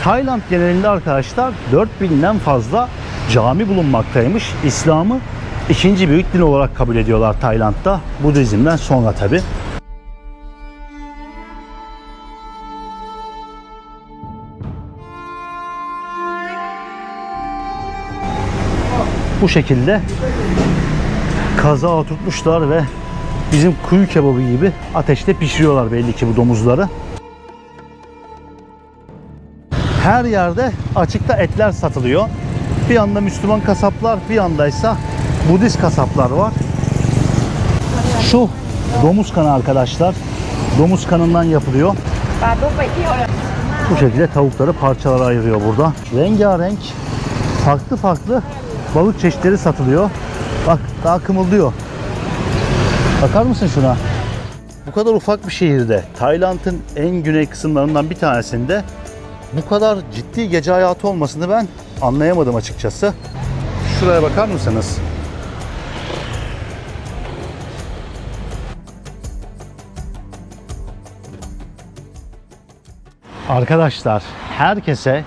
Tayland genelinde arkadaşlar 4000'den fazla cami bulunmaktaymış. İslam'ı ikinci büyük din olarak kabul ediyorlar Tayland'da. Budizm'den sonra tabi. Bu şekilde kaza oturtmuşlar ve bizim kuyu kebabı gibi ateşte pişiriyorlar belli ki bu domuzları. Her yerde açıkta etler satılıyor. Bir yanda Müslüman kasaplar, bir yandaysa Budist kasaplar var. Şu domuz kanı arkadaşlar. Domuz kanından yapılıyor. Bu şekilde tavukları parçalara ayırıyor burada. Rengarenk, farklı farklı balık çeşitleri satılıyor. Bak daha kımıldıyor. Bakar mısın şuna? Bu kadar ufak bir şehirde, Tayland'ın en güney kısımlarından bir tanesinde bu kadar ciddi gece hayatı olmasını ben anlayamadım açıkçası. Şuraya bakar mısınız? Arkadaşlar, herkese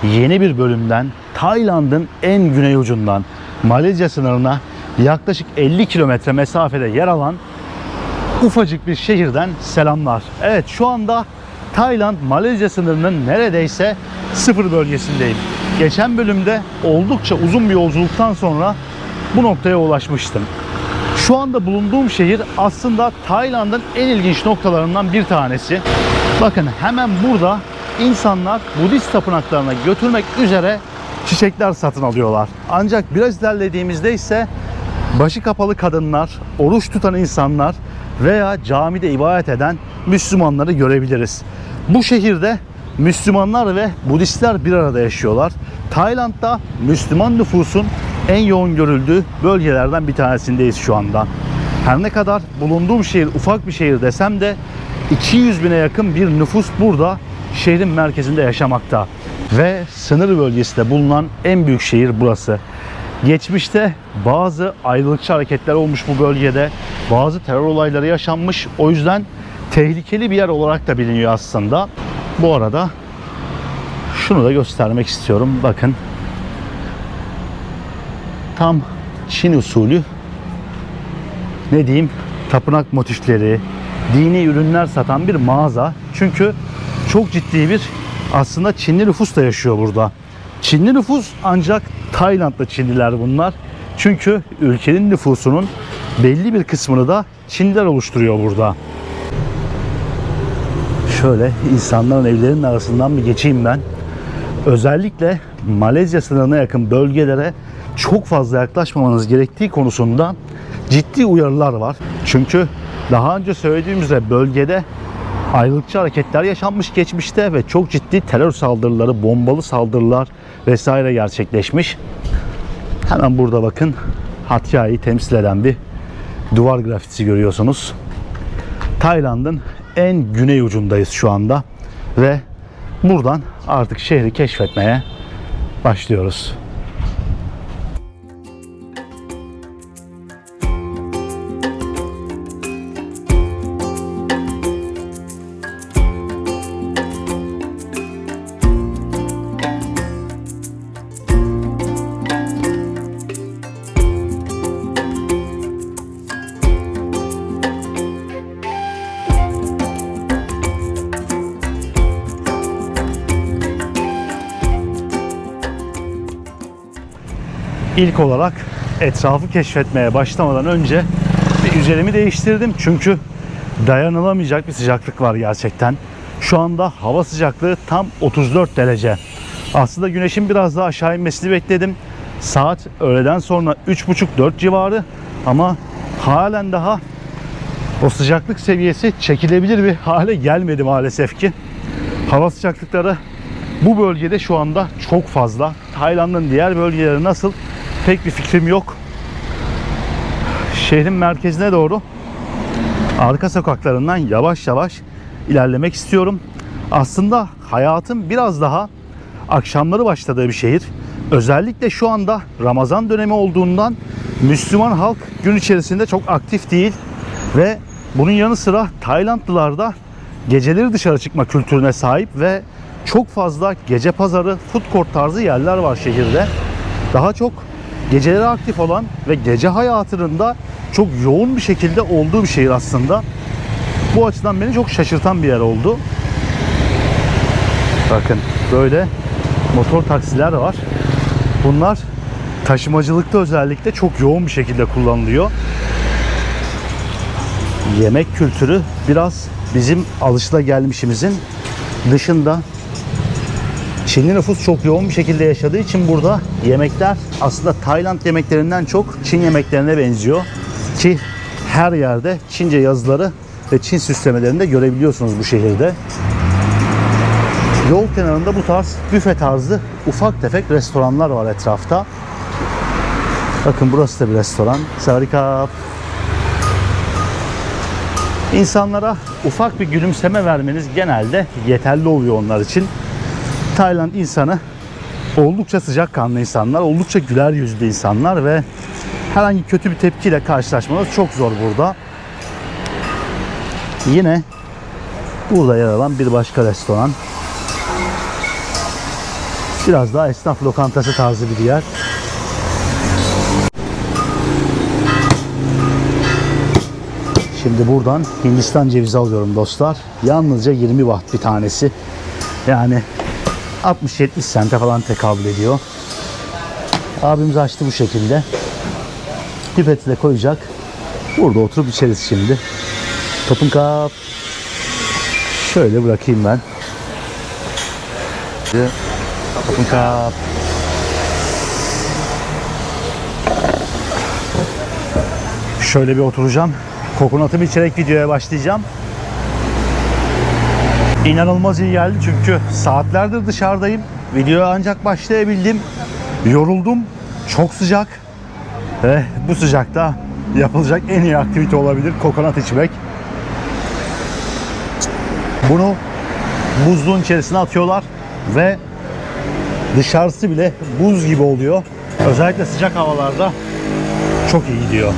yeni bir bölümden Tayland'ın en güney ucundan Malezya sınırına yaklaşık 50 kilometre mesafede yer alan ufacık bir şehirden selamlar. Evet, şu anda Tayland Malezya sınırının neredeyse sıfır bölgesindeyim. Geçen bölümde oldukça uzun bir yolculuktan sonra bu noktaya ulaşmıştım. Şu anda bulunduğum şehir aslında Tayland'ın en ilginç noktalarından bir tanesi. Bakın hemen burada insanlar Budist tapınaklarına götürmek üzere çiçekler satın alıyorlar. Ancak biraz ilerlediğimizde ise başı kapalı kadınlar, oruç tutan insanlar veya camide ibadet eden Müslümanları görebiliriz. Bu şehirde Müslümanlar ve Budistler bir arada yaşıyorlar. Tayland'da Müslüman nüfusun en yoğun görüldüğü bölgelerden bir tanesindeyiz şu anda. Her ne kadar bulunduğum şehir ufak bir şehir desem de 200 bine yakın bir nüfus burada şehrin merkezinde yaşamakta. Ve sınır bölgesinde bulunan en büyük şehir burası. Geçmişte bazı ayrılıkçı hareketler olmuş bu bölgede. Bazı terör olayları yaşanmış. O yüzden tehlikeli bir yer olarak da biliniyor aslında. Bu arada şunu da göstermek istiyorum. Bakın. Tam Çin usulü ne diyeyim, tapınak motifleri, dini ürünler satan bir mağaza. Çünkü çok ciddi bir aslında Çinli nüfus da yaşıyor burada. Çinli nüfus ancak Tayland'da Çinliler bunlar. Çünkü ülkenin nüfusunun belli bir kısmını da Çinliler oluşturuyor burada. Şöyle insanların evlerinin arasından bir geçeyim ben. Özellikle Malezya sınırına yakın bölgelere çok fazla yaklaşmamanız gerektiği konusunda ciddi uyarılar var. Çünkü daha önce söylediğim üzere bölgede ayrılıkçı hareketler yaşanmış geçmişte ve çok ciddi terör saldırıları, bombalı saldırılar vesaire gerçekleşmiş. Hemen burada bakın Hatya'yı temsil eden bir duvar grafitisi görüyorsunuz. Tayland'ın en güney ucundayız şu anda ve buradan artık şehri keşfetmeye başlıyoruz. İlk olarak etrafı keşfetmeye başlamadan önce bir üzerimi değiştirdim. Çünkü dayanılamayacak bir sıcaklık var gerçekten. Şu anda hava sıcaklığı tam 34 derece. Aslında güneşin biraz daha aşağı inmesini bekledim. Saat öğleden sonra 3.30-4 civarı ama halen daha o sıcaklık seviyesi çekilebilir bir hale gelmedi maalesef ki. Hava sıcaklıkları bu bölgede şu anda çok fazla. Tayland'ın diğer bölgeleri nasıl pek bir fikrim yok. Şehrin merkezine doğru arka sokaklarından yavaş yavaş ilerlemek istiyorum. Aslında hayatın biraz daha akşamları başladığı bir şehir. Özellikle şu anda Ramazan dönemi olduğundan Müslüman halk gün içerisinde çok aktif değil ve bunun yanı sıra Taylandlılar da geceleri dışarı çıkma kültürüne sahip ve çok fazla gece pazarı, food court tarzı yerler var şehirde. Daha çok geceleri aktif olan ve gece hayatının da çok yoğun bir şekilde olduğu bir şehir aslında. Bu açıdan beni çok şaşırtan bir yer oldu. Bakın böyle motor taksiler var. Bunlar taşımacılıkta özellikle çok yoğun bir şekilde kullanılıyor. Yemek kültürü biraz bizim alışılagelmişimizin dışında. Çinli nüfus çok yoğun bir şekilde yaşadığı için burada yemekler aslında Tayland yemeklerinden çok Çin yemeklerine benziyor. Ki her yerde Çince yazıları ve Çin süslemelerini de görebiliyorsunuz bu şehirde. Yol kenarında bu tarz büfe tarzı ufak tefek restoranlar var etrafta. Bakın burası da bir restoran. Sarikap. İnsanlara ufak bir gülümseme vermeniz genelde yeterli oluyor onlar için. Tayland insanı oldukça sıcakkanlı insanlar, oldukça güler yüzlü insanlar ve herhangi kötü bir tepkiyle karşılaşmanız çok zor burada. Yine burada yer alan bir başka restoran. Biraz daha esnaf lokantası tarzı bir yer. Şimdi buradan Hindistan cevizi alıyorum dostlar. Yalnızca 20 baht bir tanesi. Yani 60-70 sente falan tekabül ediyor. Abimiz açtı bu şekilde. Pipeti de koyacak. Burada oturup içeriz şimdi. Topun kap. Şöyle bırakayım ben. Topun kap. Şöyle bir oturacağım. Kokonatımı içerek videoya başlayacağım. İnanılmaz iyi geldi çünkü saatlerdir dışarıdayım. Videoya ancak başlayabildim. Yoruldum. Çok sıcak. Ve bu sıcakta yapılacak en iyi aktivite olabilir kokonat içmek. Bunu buzluğun içerisine atıyorlar ve dışarısı bile buz gibi oluyor. Özellikle sıcak havalarda çok iyi gidiyor.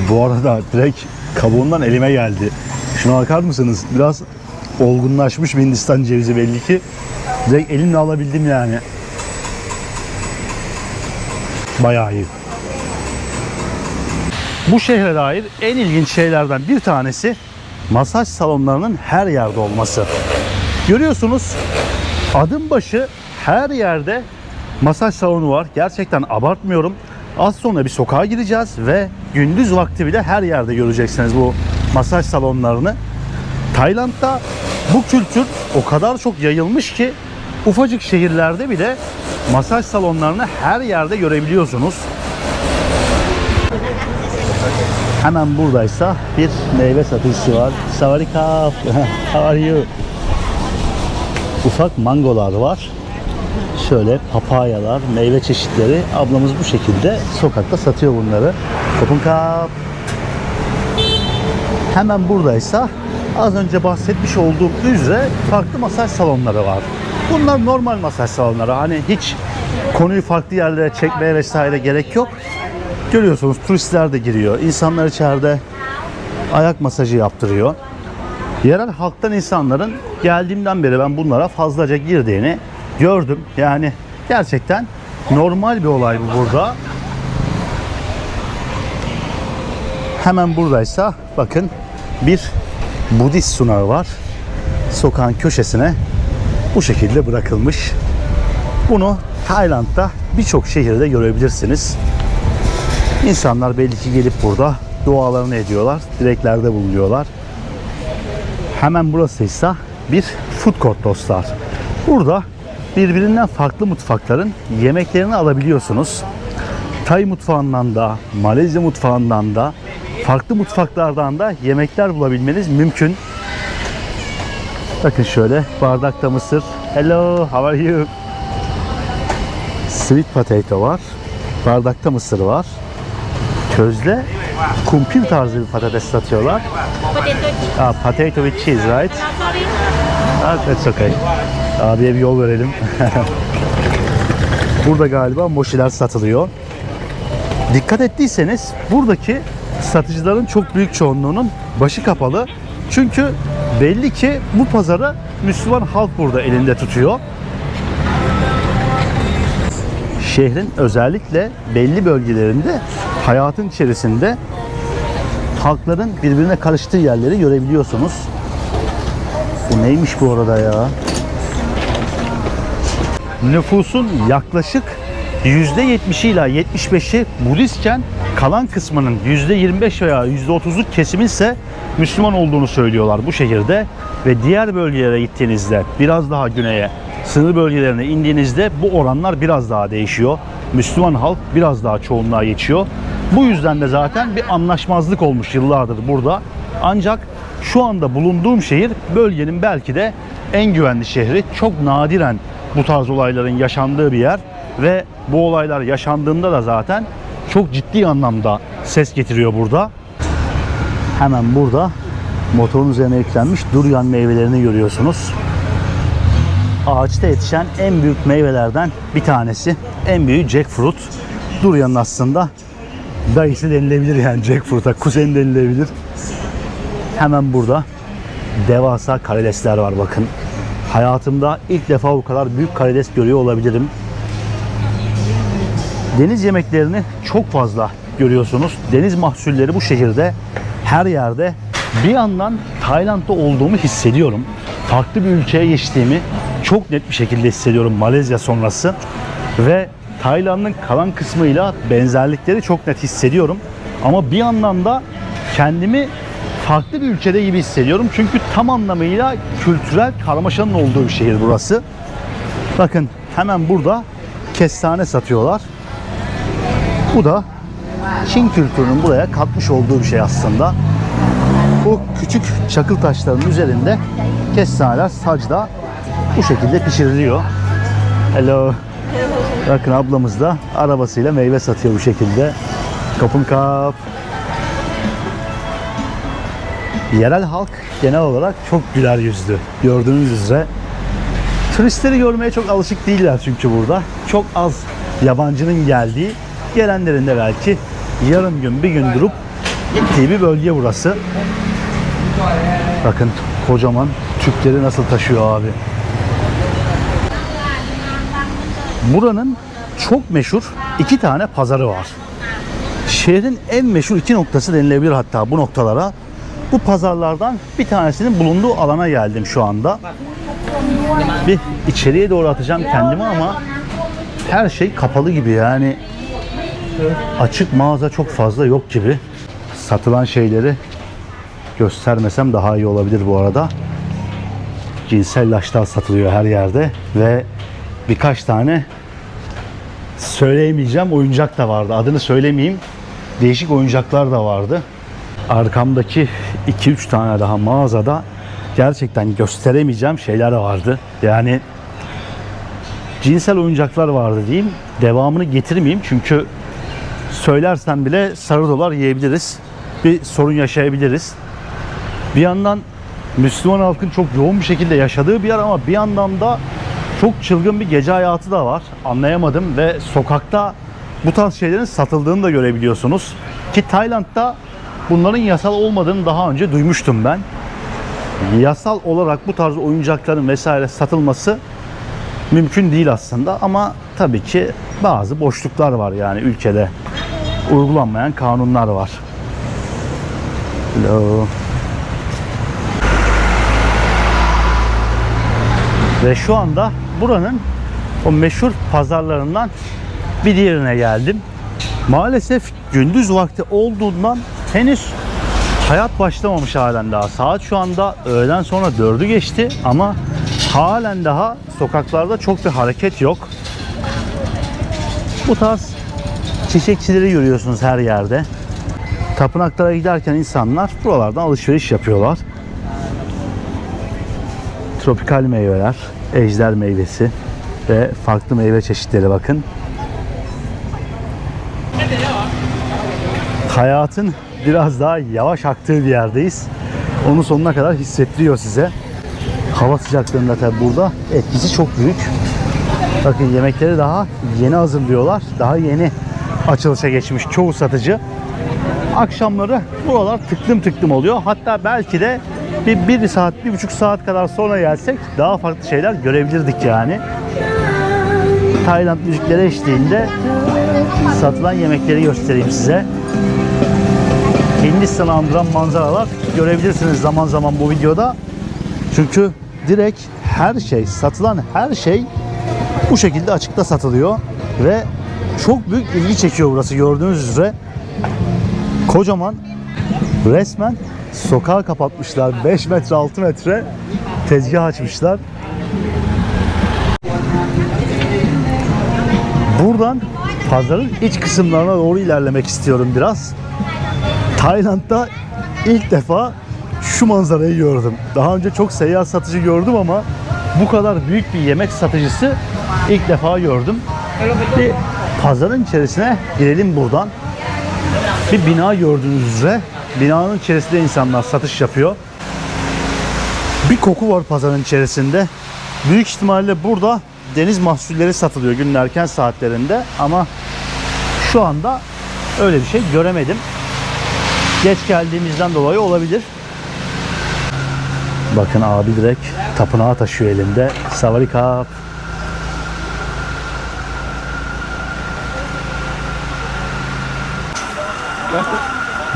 Bu arada direkt kabuğundan elime geldi. Şuna bakar mısınız? Biraz olgunlaşmış bir Hindistan cevizi belli ki. Direkt elimle alabildim yani. Bayağı iyi. Bu şehre dair en ilginç şeylerden bir tanesi masaj salonlarının her yerde olması. Görüyorsunuz adım başı her yerde masaj salonu var. Gerçekten abartmıyorum. Az sonra bir sokağa gireceğiz ve gündüz vakti bile her yerde göreceksiniz bu masaj salonlarını. Tayland'da bu kültür o kadar çok yayılmış ki ufacık şehirlerde bile masaj salonlarını her yerde görebiliyorsunuz. Hemen buradaysa bir meyve satıcısı var. Sawadee-krap. How are you? Ufak mangolar var. Şöyle papayalar, meyve çeşitleri. Ablamız bu şekilde sokakta satıyor bunları. Topun kap. Hemen buradaysa az önce bahsetmiş olduğum üzere farklı masaj salonları var. Bunlar normal masaj salonları. Hani hiç konuyu farklı yerlere çekmeye vesaire gerek yok. Görüyorsunuz turistler de giriyor. İnsanlar içeride ayak masajı yaptırıyor. Yerel halktan insanların geldiğimden beri ben bunlara fazlaca girdiğini gördüm. Yani gerçekten normal bir olay bu burada. Hemen buradaysa bakın bir Budist sunağı var. Sokağın köşesine bu şekilde bırakılmış. Bunu Tayland'da birçok şehirde görebilirsiniz. İnsanlar belli ki gelip burada dualarını ediyorlar, dileklerde bulunuyorlar. Hemen burasıysa bir food court dostlar. Burada birbirinden farklı mutfakların yemeklerini alabiliyorsunuz. Tay mutfağından da, Malezya mutfağından da, farklı mutfaklardan da yemekler bulabilmeniz mümkün. Bakın şöyle bardakta mısır. Hello, how are you? Sweet potato var. Bardakta mısır var. Közde kumpir tarzı bir patates satıyorlar. Potato with cheese, right? That's okay. Abiye bir yol verelim. Burada galiba moşiler satılıyor. Dikkat ettiyseniz buradaki satıcıların çok büyük çoğunluğunun başı kapalı. Çünkü Belli ki bu pazarı Müslüman halk burada elinde tutuyor. Şehrin özellikle belli bölgelerinde hayatın içerisinde halkların birbirine karıştığı yerleri görebiliyorsunuz. Bu neymiş bu arada ya? Nüfusun yaklaşık %70'i ila 75'i Budistken kalan kısmının %25 veya %30'luk kesimi ise Müslüman olduğunu söylüyorlar bu şehirde. Ve diğer bölgelere gittiğinizde, biraz daha güneye, sınır bölgelerine indiğinizde bu oranlar biraz daha değişiyor. Müslüman halk biraz daha çoğunluğa geçiyor. Bu yüzden de zaten bir anlaşmazlık olmuş yıllardır burada. Ancak şu anda bulunduğum şehir bölgenin belki de en güvenli şehri. Çok nadiren bu tarz olayların yaşandığı bir yer ve bu olaylar yaşandığında da zaten çok ciddi anlamda ses getiriyor burada. Hemen burada motorun üzerine eklenmiş durian meyvelerini görüyorsunuz. Ağaçta yetişen en büyük meyvelerden bir tanesi. En büyüğü jackfruit. Durian'ın aslında dayısı denilebilir, yani jackfruit'a kuzen denilebilir. Hemen burada devasa karidesler var bakın. Hayatımda ilk defa bu kadar büyük karides görüyor olabilirim. Deniz yemeklerini çok fazla görüyorsunuz. Deniz mahsulleri bu şehirde her yerde. Bir yandan Tayland'da olduğumu hissediyorum. Farklı bir ülkeye geçtiğimi çok net bir şekilde hissediyorum Malezya sonrası. Ve Tayland'ın kalan kısmıyla benzerlikleri çok net hissediyorum. Ama bir yandan da kendimi farklı bir ülkede gibi hissediyorum. Çünkü tam anlamıyla kültürel karmaşanın olduğu bir şehir burası. Bakın hemen burada kestane satıyorlar. Bu da Çin kültürünün buraya katmış olduğu bir şey aslında. Bu küçük çakıl taşların üzerinde kestaneler sacda bu şekilde pişiriliyor. Hello. Bakın ablamız da arabasıyla meyve satıyor bu şekilde. Kapın kap. Yerel halk genel olarak çok güler yüzlü. Gördüğünüz üzere. Turistleri görmeye çok alışık değiller çünkü burada. Çok az yabancının geldiği, gelenlerin de belki yarım gün bir gün durup gittiği bir bölge burası. Bakın kocaman tüpleri nasıl taşıyor abi. Buranın çok meşhur iki tane pazarı var. Şehrin en meşhur iki noktası denilebilir hatta bu noktalara. Bu pazarlardan bir tanesinin bulunduğu alana geldim şu anda. Bir içeriye doğru atacağım kendimi ama her şey kapalı gibi, yani açık mağaza çok fazla yok gibi. Satılan şeyleri göstermesem daha iyi olabilir bu arada. Cinsel ilaçlar satılıyor her yerde ve birkaç tane söyleyemeyeceğim oyuncak da vardı. Adını söylemeyeyim. Değişik oyuncaklar da vardı. Arkamdaki 2-3 tane daha mağazada gerçekten gösteremeyeceğim şeyler vardı. Yani cinsel oyuncaklar vardı diyeyim. Devamını getirmeyeyim çünkü söylersem bile sarı dolar yiyebiliriz. Bir sorun yaşayabiliriz. Bir yandan Müslüman halkın çok yoğun bir şekilde yaşadığı bir yer ama bir yandan da çok çılgın bir gece hayatı da var. Anlayamadım ve sokakta bu tarz şeylerin satıldığını da görebiliyorsunuz. Ki Tayland'da bunların yasal olmadığını daha önce duymuştum ben. Yasal olarak bu tarz oyuncakların vesaire satılması mümkün değil aslında ama tabii ki bazı boşluklar var, yani ülkede uygulanmayan kanunlar var. Hello. Ve şu anda buranın o meşhur pazarlarından bir diğerine geldim. Maalesef gündüz vakti olduğundan henüz hayat başlamamış halen daha. Saat şu anda öğleden sonra 4'ü geçti ama halen daha sokaklarda çok bir hareket yok. Bu tarz çiçekçileri görüyorsunuz her yerde. Tapınaklara giderken insanlar buralardan alışveriş yapıyorlar. Tropikal meyveler, ejder meyvesi ve farklı meyve çeşitleri bakın. Hayatın biraz daha yavaş aktığı bir yerdeyiz. Onu sonuna kadar hissettiriyor size. Hava sıcaklığında tabi burada etkisi çok büyük. Bakın yemekleri daha yeni hazırlıyorlar. Daha yeni açılışa geçmiş çoğu satıcı. Akşamları buralar tıklım tıklım oluyor. Hatta belki de bir saat, 1,5 saat kadar sonra gelsek daha farklı şeyler görebilirdik yani. Tayland müzikleri eşliğinde satılan yemekleri göstereyim size. Hindistan'ı andıran manzaralar görebilirsiniz zaman zaman bu videoda. Çünkü direkt her şey, satılan her şey bu şekilde açıkta satılıyor ve çok büyük ilgi çekiyor burası gördüğünüz üzere. Kocaman, resmen sokağı kapatmışlar. 5 metre 6 metre tezgah açmışlar. Buradan pazarın iç kısımlarına doğru ilerlemek istiyorum biraz. Tayland'da ilk defa şu manzarayı gördüm. Daha önce çok seyyar satıcı gördüm ama bu kadar büyük bir yemek satıcısı ilk defa gördüm. Bir pazarın içerisine girelim buradan. Bir bina gördüğünüz üzere. Binanın içerisinde insanlar satış yapıyor. Bir koku var pazarın içerisinde. Büyük ihtimalle burada deniz mahsulleri satılıyor günün erken saatlerinde ama şu anda öyle bir şey göremedim. Geç geldiğimizden dolayı olabilir. Bakın abi direkt tapınağı taşıyor elinde. Savarika.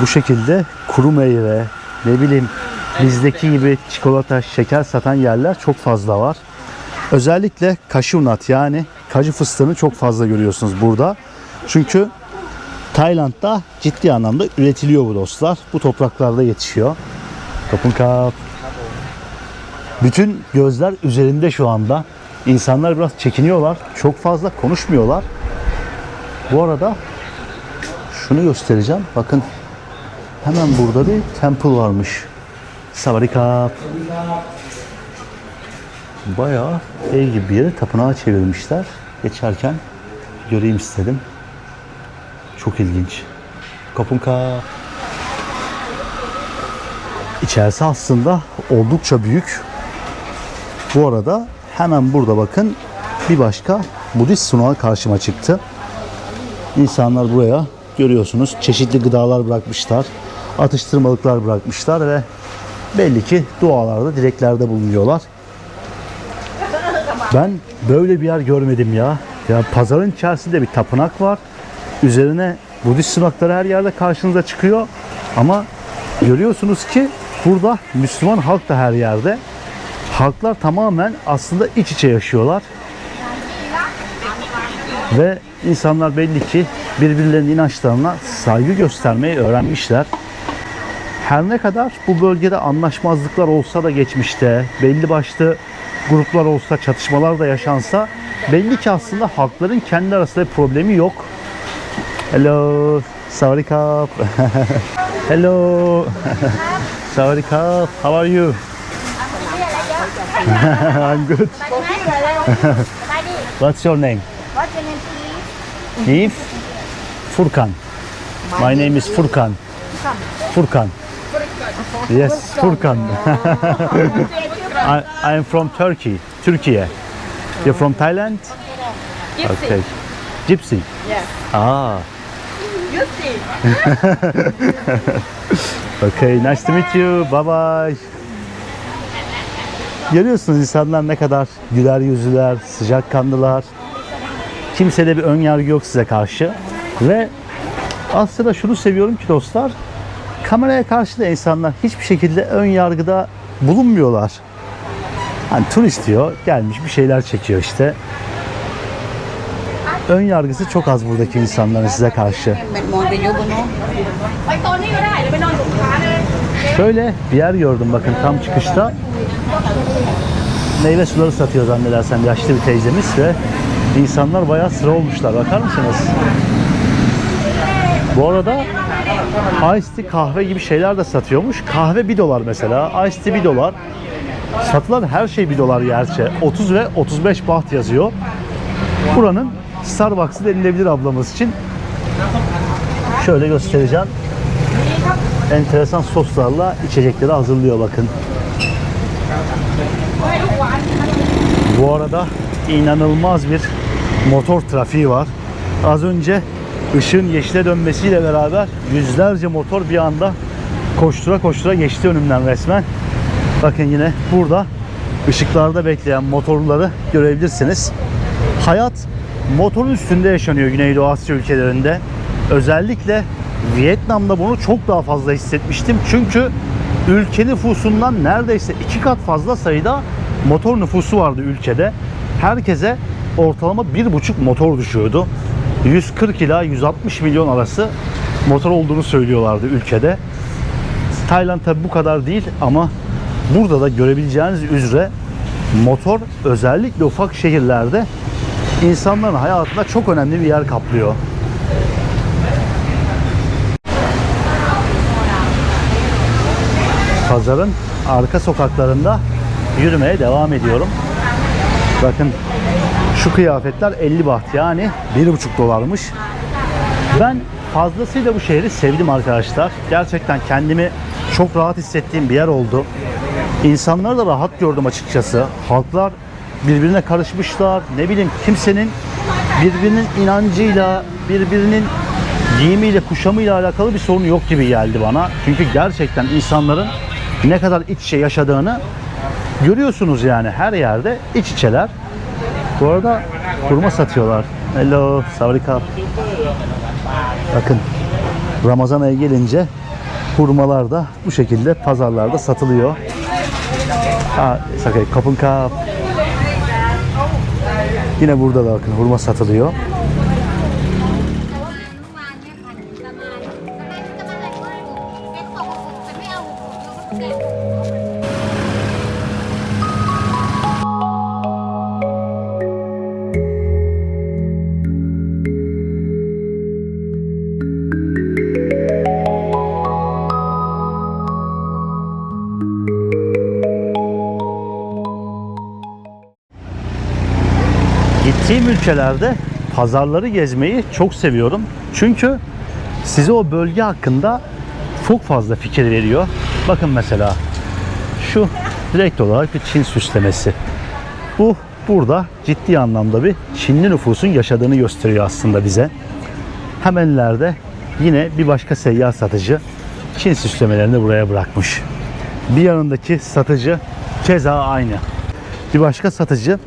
Bu şekilde kuru meyve, ne bileyim bizdeki gibi çikolata, şeker satan yerler çok fazla var. Özellikle cashew nut yani kaju fıstığını çok fazla görüyorsunuz burada. Çünkü Tayland'da ciddi anlamda üretiliyor bu dostlar. Bu topraklarda yetişiyor. Kapın kap. Bütün gözler üzerinde şu anda. İnsanlar biraz çekiniyorlar. Çok fazla konuşmuyorlar. Bu arada şunu göstereceğim. Bakın hemen burada bir temple varmış. Savarika. Bayağı ev gibi bir yere tapınağa çevirmişler. Geçerken göreyim istedim. Çok ilginç. Kapunka. İçerisi aslında oldukça büyük. Bu arada hemen burada bakın bir başka Budist sunağı karşıma çıktı. İnsanlar buraya görüyorsunuz çeşitli gıdalar bırakmışlar. Atıştırmalıklar bırakmışlar ve belli ki dualarda, dileklerde bulunuyorlar. Ben böyle bir yer görmedim ya. Ya pazarın içerisinde bir tapınak var. Üzerine Budist sunakları her yerde karşınıza çıkıyor. Ama görüyorsunuz ki burada Müslüman halk da her yerde. Halklar tamamen aslında iç içe yaşıyorlar. Ve insanlar belli ki birbirlerinin inançlarına saygı göstermeyi öğrenmişler. Her ne kadar bu bölgede anlaşmazlıklar olsa da geçmişte, belli başlı gruplar olsa, çatışmalar da yaşansa belli ki aslında halkların kendi arasında bir problemi yok. Hello, sawadee. Hello, sawadee. How are you? I'm good. What's your name? What's your name, please? Eve? Furkan. My name is Furkan. Furkan. Yes, Furkan. I'm from Turkey. Turkey. You're from Thailand? Gypsy. Okay. Gypsy. Yes. Ah. Gypsy. Okay, nice to meet you. Bye bye. Görüyorsunuz insanlar ne kadar güler yüzlüler, sıcakkanlılar. Kimsede bir ön yargı yok size karşı. Ve aslında şunu seviyorum ki dostlar, kameraya karşı da insanlar hiçbir şekilde ön yargıda bulunmuyorlar. Hani turist diyor, gelmiş bir şeyler çekiyor işte. Ön yargısı çok az buradaki insanların size karşı. Şöyle bir yer gördüm bakın tam çıkışta. Meyve suları satıyor zannedersem yaşlı bir teyzemiz ve insanlar bayağı sıra olmuşlar. Bakar mısınız? Bu arada iced tea, kahve gibi şeyler de satıyormuş. Kahve $1 mesela. Iced tea $1. Satılan her şey $1 gerçi. 30 ve 35 baht yazıyor. Buranın Starbucks'ı denilebilir ablamız için. Şöyle göstereceğim. Enteresan soslarla içecekleri hazırlıyor bakın. Bu arada inanılmaz bir motor trafiği var. Az önce ışığın yeşile dönmesiyle beraber yüzlerce motor bir anda koştura koştura geçti önümden resmen. Bakın yine burada ışıklarda bekleyen motorları görebilirsiniz. Hayat motorun üstünde yaşanıyor Güneydoğu Asya ülkelerinde. Özellikle Vietnam'da bunu çok daha fazla hissetmiştim. Çünkü ülke nüfusundan neredeyse 2 kat fazla sayıda motor nüfusu vardı ülkede. Herkese ortalama 1,5 motor düşüyordu. 140 ila 160 milyon arası motor olduğunu söylüyorlardı ülkede. Tayland tabi bu kadar değil ama burada da görebileceğiniz üzere motor özellikle ufak şehirlerde insanların hayatında çok önemli bir yer kaplıyor. Pazarın arka sokaklarında yürümeye devam ediyorum. Bakın şu kıyafetler 50 baht, yani 1,5 dolarmış. Ben fazlasıyla bu şehri sevdim arkadaşlar. Gerçekten kendimi çok rahat hissettiğim bir yer oldu. İnsanları da rahat gördüm açıkçası. Halklar birbirine karışmışlar. Ne bileyim, kimsenin birbirinin inancıyla, birbirinin giyimiyle, kuşamıyla alakalı bir sorun yok gibi geldi bana. Çünkü gerçekten insanların ne kadar iç içe yaşadığını görüyorsunuz yani. Her yerde iç içeler. Bu arada hurma satıyorlar. Hello, savrika. Bakın, Ramazan ayı gelince hurmalar da bu şekilde pazarlarda satılıyor. Sakay, kapın kap. Yine burada da bakın hurma satılıyor. Gittiğim ülkelerde pazarları gezmeyi çok seviyorum. Çünkü size o bölge hakkında çok fazla fikir veriyor. Bakın mesela şu direkt olarak bir Çin süslemesi. Bu burada ciddi anlamda bir Çinli nüfusun yaşadığını gösteriyor aslında bize. Hemen ileride yine bir başka seyyar satıcı Çin süslemelerini buraya bırakmış. Bir yanındaki satıcı keza aynı. Bir başka satıcı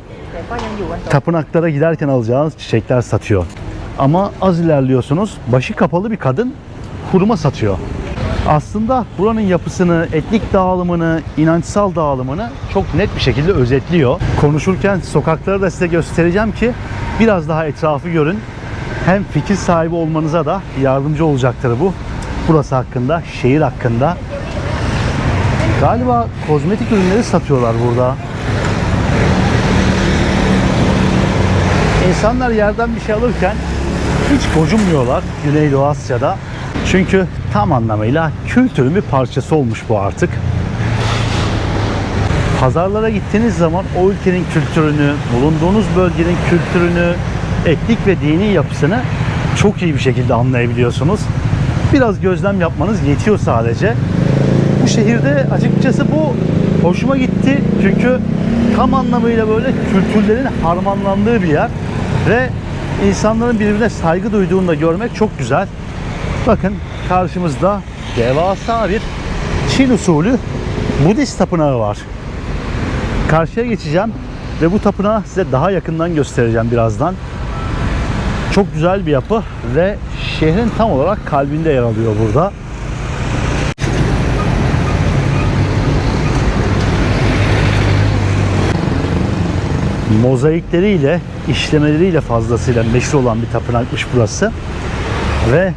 tapınaklara giderken alacağınız çiçekler satıyor. Ama az ilerliyorsunuz, başı kapalı bir kadın hurma satıyor. Aslında buranın yapısını, etnik dağılımını, inançsal dağılımını çok net bir şekilde özetliyor. Konuşurken sokakları da size göstereceğim ki biraz daha etrafı görün. Hem fikir sahibi olmanıza da yardımcı olacaktır bu. Burası hakkında, şehir hakkında. Galiba kozmetik ürünleri satıyorlar burada. İnsanlar yerden bir şey alırken hiç gocunmuyorlar Güneydoğu Asya'da. Çünkü tam anlamıyla kültürün bir parçası olmuş bu artık. Pazarlara gittiğiniz zaman o ülkenin kültürünü, bulunduğunuz bölgenin kültürünü, etnik ve dini yapısını çok iyi bir şekilde anlayabiliyorsunuz. Biraz gözlem yapmanız yetiyor sadece. Bu şehirde açıkçası bu hoşuma gitti. Çünkü tam anlamıyla böyle kültürlerin harmanlandığı bir yer ve insanların birbirine saygı duyduğunu da görmek çok güzel. Bakın karşımızda devasa bir Çin usulü Budist tapınağı var. Karşıya geçeceğim ve bu tapınağı size daha yakından göstereceğim birazdan. Çok güzel bir yapı ve şehrin tam olarak kalbinde yer alıyor burada. Mozaikleriyle, işlemeleriyle fazlasıyla meşhur olan bir tapınakmış burası. Ve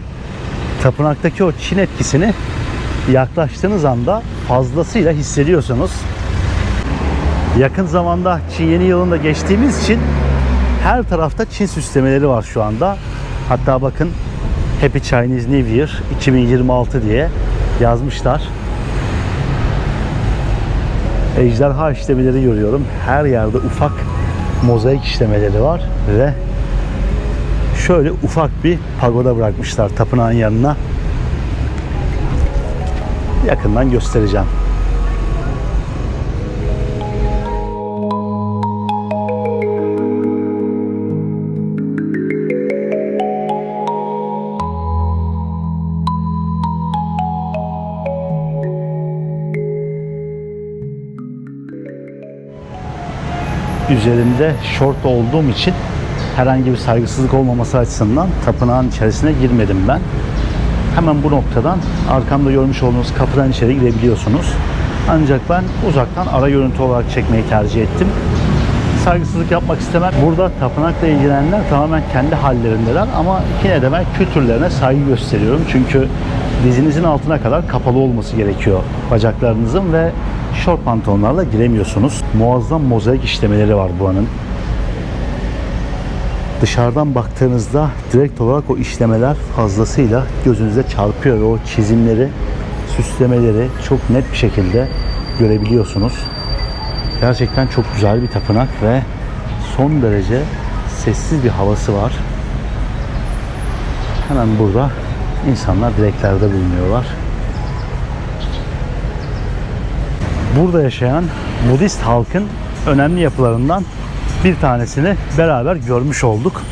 tapınaktaki o Çin etkisini yaklaştığınız anda fazlasıyla hissediyorsunuz. Yakın zamanda Çin Yeni Yılı'nda geçtiğimiz için her tarafta Çin süslemeleri var şu anda. Hatta bakın Happy Chinese New Year 2026 diye yazmışlar. Ejderha işlemeleri görüyorum. Her yerde ufak mozaik işlemeleri var ve şöyle ufak bir pagoda bırakmışlar tapınağın yanına. Yakından göstereceğim. üzerinde şort olduğum için herhangi bir saygısızlık olmaması açısından tapınağın içerisine girmedim ben. Hemen bu noktadan arkamda görmüş olduğunuz kapıdan içeri girebiliyorsunuz. Ancak ben uzaktan ara görüntü olarak çekmeyi tercih ettim. Saygısızlık yapmak istemem. Burada tapınakla ilgilenenler tamamen kendi hallerindeler ama yine de ben kültürlerine saygı gösteriyorum. Çünkü dizinizin altına kadar kapalı olması gerekiyor bacaklarınızın ve şort pantolonlarla giremiyorsunuz. Muazzam mozaik işlemeleri var buranın. Dışarıdan baktığınızda direkt olarak o işlemeler fazlasıyla gözünüze çarpıyor ve o çizimleri, süslemeleri çok net bir şekilde görebiliyorsunuz. Gerçekten çok güzel bir tapınak ve son derece sessiz bir havası var. Hemen burada insanlar dileklerde bulunuyorlar. Burada yaşayan Budist halkın önemli yapılarından bir tanesini beraber görmüş olduk.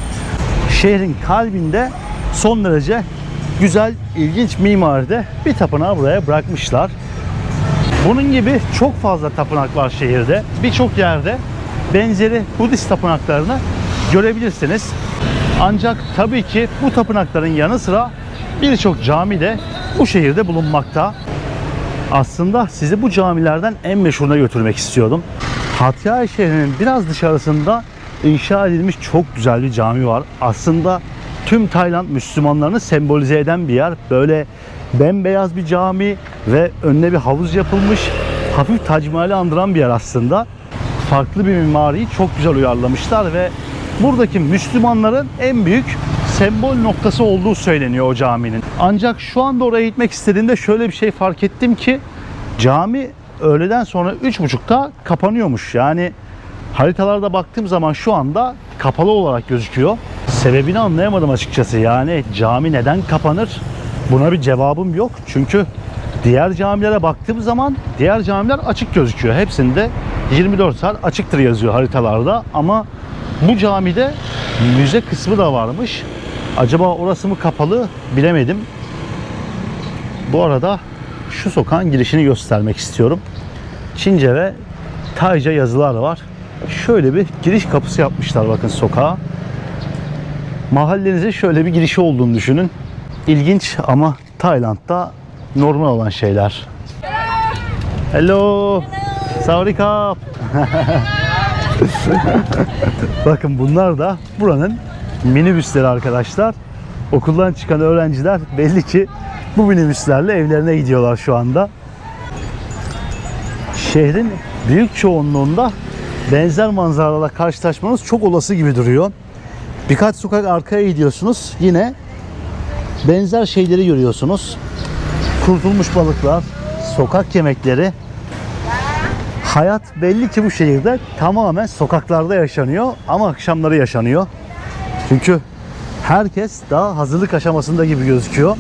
Şehrin kalbinde son derece güzel, ilginç mimaride bir tapınağı buraya bırakmışlar. Bunun gibi çok fazla tapınak var şehirde. Birçok yerde benzeri Budist tapınaklarını görebilirsiniz. Ancak tabii ki bu tapınakların yanı sıra birçok cami de bu şehirde bulunmakta. Aslında sizi bu camilerden en meşhuruna götürmek istiyordum. Hat Yai şehrinin biraz dışarısında inşa edilmiş çok güzel bir cami var. Aslında tüm Tayland Müslümanlarını sembolize eden bir yer. Böyle bembeyaz bir cami ve önüne bir havuz yapılmış. Hafif Tac Mahal'i andıran bir yer aslında. Farklı bir mimariyi çok güzel uyarlamışlar ve buradaki Müslümanların en büyük sembol noktası olduğu söyleniyor o caminin. Ancak şu anda oraya gitmek istediğimde şöyle bir şey fark ettim ki cami öğleden sonra 3.30'da kapanıyormuş. Yani haritalarda baktığım zaman şu anda kapalı olarak gözüküyor. Sebebini anlayamadım açıkçası. Yani cami neden kapanır? Buna bir cevabım yok. Çünkü diğer camilere baktığım zaman diğer camiler açık gözüküyor. Hepsinde 24 saat açıktır yazıyor haritalarda. Ama bu camide müze kısmı da varmış. Acaba orası mı kapalı bilemedim. Bu arada şu sokağın girişini göstermek istiyorum. Çince ve Tayca yazılar var. Şöyle bir giriş kapısı yapmışlar bakın sokağa. Mahallenize şöyle bir girişi olduğunu düşünün. İlginç ama Tayland'da normal olan şeyler. Hello. Sawadee. Bakın bunlar da buranın minibüsleri arkadaşlar. Okuldan çıkan öğrenciler belli ki bu minibüslerle evlerine gidiyorlar şu anda. Şehrin büyük çoğunluğunda benzer manzaralarla karşılaşmanız çok olası gibi duruyor. Birkaç sokak arkaya gidiyorsunuz. Yine benzer şeyleri görüyorsunuz. Kurutulmuş balıklar, sokak yemekleri. Hayat belli ki bu şehirde tamamen sokaklarda yaşanıyor ama akşamları yaşanıyor. Çünkü herkes daha hazırlık aşamasında gibi gözüküyor.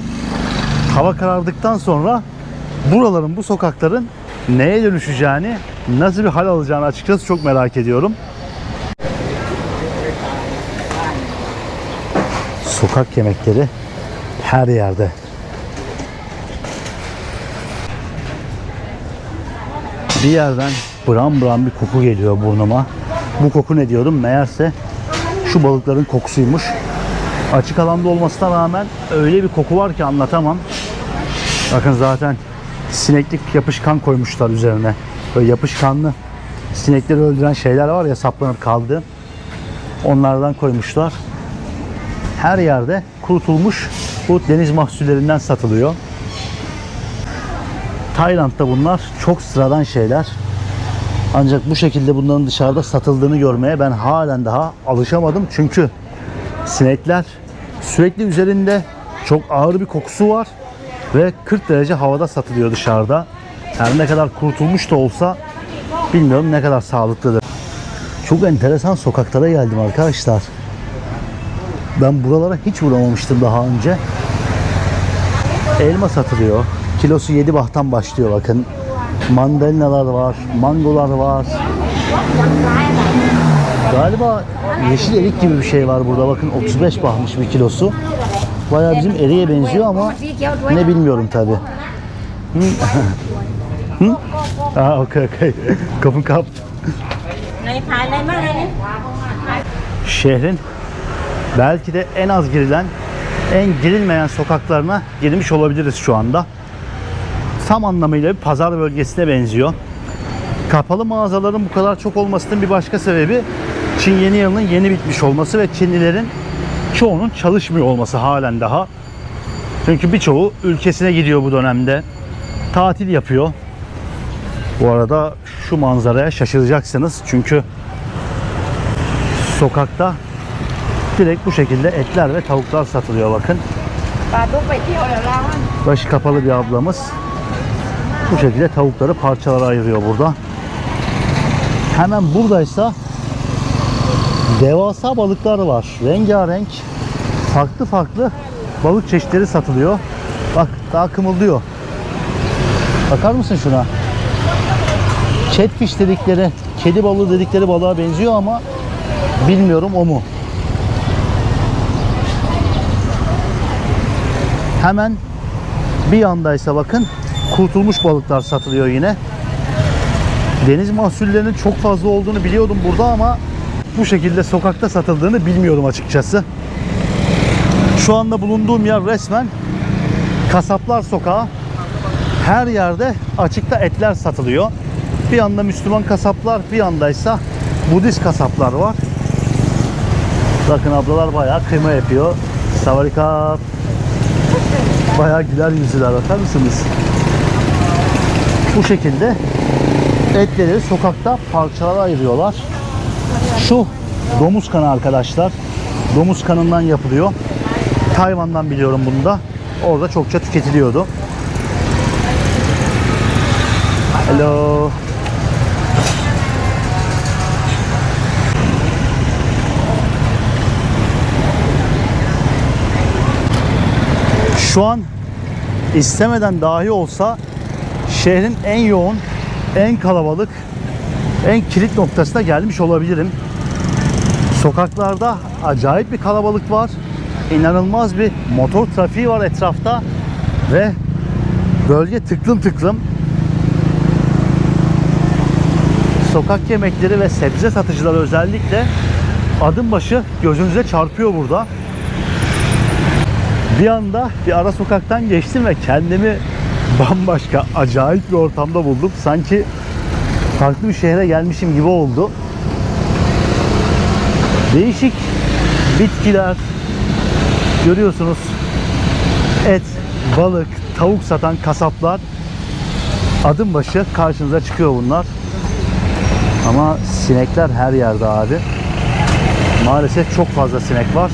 Hava karardıktan sonra buraların, bu sokakların neye dönüşeceğini, nasıl bir hal alacağını açıkçası çok merak ediyorum. Sokak yemekleri her yerde. Bir yerden buram buram bir koku geliyor burnuma. Bu koku ne diyordum? Meğerse şu balıkların kokusuymuş. Açık alanda olmasına rağmen öyle bir koku var ki anlatamam. Bakın zaten sineklik yapışkan koymuşlar üzerine. Böyle yapışkanlı sinekleri öldüren şeyler var ya, saplanıp kaldı. Onlardan koymuşlar. Her yerde kurutulmuş bu deniz mahsullerinden satılıyor. Tayland'da bunlar çok sıradan şeyler. Ancak bu şekilde bunların dışarıda satıldığını görmeye ben halen daha alışamadım. Çünkü sinekler sürekli üzerinde, çok ağır bir kokusu var ve 40 derece havada satılıyor dışarıda. Her ne kadar kurutulmuş da olsa bilmiyorum ne kadar sağlıklıdır. Çok enteresan sokaklara geldim arkadaşlar. Ben buralara hiç uğramamıştım daha önce. Elma satılıyor. Kilosu 7 bahttan başlıyor bakın. Mandalinalar var, mangolar var. Galiba yeşil erik gibi bir şey var burada. Bakın 35 bahmış bir kilosu. Bayağı bizim eriğe benziyor ama ne bilmiyorum tabi. Okay. Kapın kap. này Thái này mất đây. Şehrin belki de en az girilen, en girilmeyen sokaklarına girmiş olabiliriz şu anda. Tam anlamıyla bir pazar bölgesine benziyor. Kapalı mağazaların bu kadar çok olmasının bir başka sebebi Çin yeni yılının yeni bitmiş olması ve Çinlilerin çoğunun çalışmıyor olması halen daha. Çünkü birçoğu ülkesine gidiyor bu dönemde. Tatil yapıyor. Bu arada şu manzaraya şaşıracaksınız. Çünkü sokakta direkt bu şekilde etler ve tavuklar satılıyor bakın. Bà Túc phải thiêu là lao ăn. Başı kapalı bir ablamız bu şekilde tavukları parçalara ayırıyor burada. Hemen buradaysa devasa balıklar var. Rengarenk, farklı farklı balık çeşitleri satılıyor. Bak daha kımıldıyor. Bakar mısın şuna? Catfish dedikleri, kedi balığı dedikleri balığa benziyor ama bilmiyorum o mu? Hemen bir yandaysa bakın kurtulmuş balıklar satılıyor yine. Deniz mahsullerinin çok fazla olduğunu biliyordum burada ama bu şekilde sokakta satıldığını bilmiyorum açıkçası. Şu anda bulunduğum yer resmen kasaplar sokağı. Her yerde açıkta etler satılıyor. Bir yanda Müslüman kasaplar, bir yandaysa Budist kasaplar var. Bakın ablalar bayağı kıyma yapıyor. Savarika. Bayağı güler yüzlüler, bakar mısınız? Bu şekilde etleri sokakta parçalara ayırıyorlar. Şu domuz kanı arkadaşlar. Domuz kanından yapılıyor. Tayvan'dan biliyorum bunu da. Orada çokça tüketiliyordu. Hello. Şu an istemeden dahi olsa şehrin en yoğun, en kalabalık, en kilit noktasına gelmiş olabilirim. Sokaklarda acayip bir kalabalık var. İnanılmaz bir motor trafiği var etrafta ve bölge tıklım tıklım. Sokak yemekleri ve sebze satıcıları özellikle adım başı gözünüze çarpıyor burada. Bir anda bir ara sokaktan geçtim ve kendimi bambaşka, acayip bir ortamda buldum. Sanki farklı bir şehre gelmişim gibi oldu. Değişik bitkiler görüyorsunuz. Et, balık, tavuk satan kasaplar adım başı karşınıza çıkıyor bunlar. Ama sinekler her yerde abi. Maalesef çok fazla sinek var.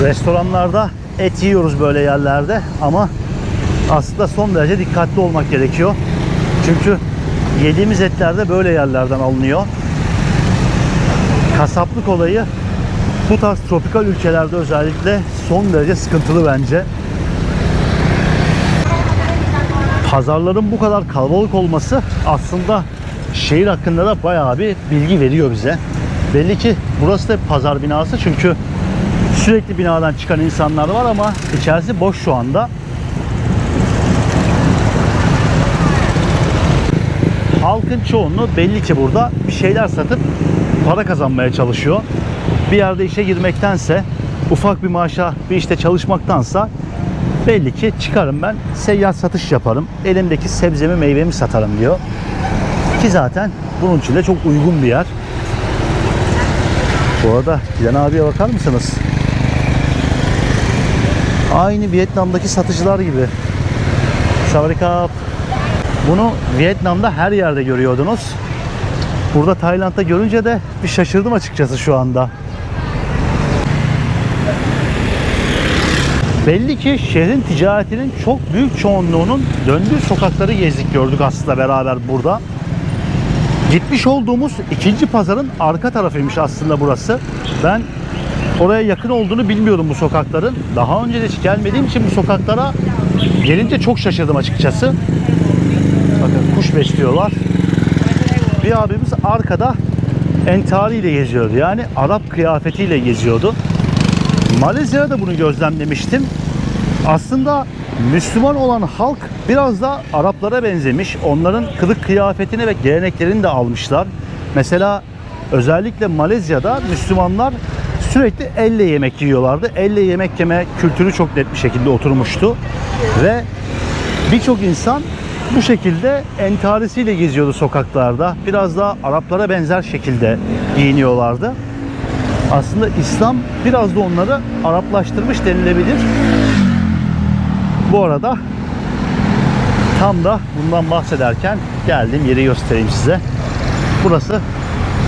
Restoranlarda et yiyoruz böyle yerlerde ama aslında son derece dikkatli olmak gerekiyor. Çünkü yediğimiz etler de böyle yerlerden alınıyor. Kasaplık olayı bu tarz tropikal ülkelerde özellikle son derece sıkıntılı bence. Pazarların bu kadar kalabalık olması aslında şehir hakkında da bayağı bir bilgi veriyor bize. Belli ki burası da pazar binası çünkü sürekli binadan çıkan insanlar var ama içerisi boş şu anda. Halkın çoğunluğu belli ki burada bir şeyler satıp para kazanmaya çalışıyor. Bir yerde işe girmektense, ufak bir maaşa bir işte çalışmaktansa belli ki çıkarım ben seyyar satış yaparım. Elimdeki sebzemi meyvemi satarım diyor. Ki zaten bunun için de çok uygun bir yer. Bu arada Giden abiye bakar mısınız? Aynı Vietnam'daki satıcılar gibi. Savarikap. Bunu Vietnam'da her yerde görüyordunuz. Burada Tayland'da görünce de bir şaşırdım açıkçası şu anda. Belli ki şehrin ticaretinin çok büyük çoğunluğunun döndüğü sokakları gezdik gördük aslında beraber burada. Gitmiş olduğumuz ikinci pazarın arka tarafıymış aslında burası. Ben oraya yakın olduğunu bilmiyordum bu sokakların. Daha önce de hiç gelmediğim için bu sokaklara gelince çok şaşırdım açıkçası. Bakın kuş besliyorlar. Bir abimiz arkada entariyle geziyordu. Yani Arap kıyafetiyle geziyordu. Malezya'da bunu gözlemlemiştim. Aslında Müslüman olan halk biraz da Araplara benzemiş. Onların kılık kıyafetini ve geleneklerini de almışlar. Mesela özellikle Malezya'da Müslümanlar sürekli elle yemek yiyorlardı. Elle yemek yeme kültürü çok net bir şekilde oturmuştu. Ve birçok insan bu şekilde entarisiyle geziyordu sokaklarda. Biraz daha Araplara benzer şekilde giyiniyorlardı. Aslında İslam biraz da onları Araplaştırmış denilebilir. Bu arada tam da bundan bahsederken geldiğim yeri göstereyim size. Burası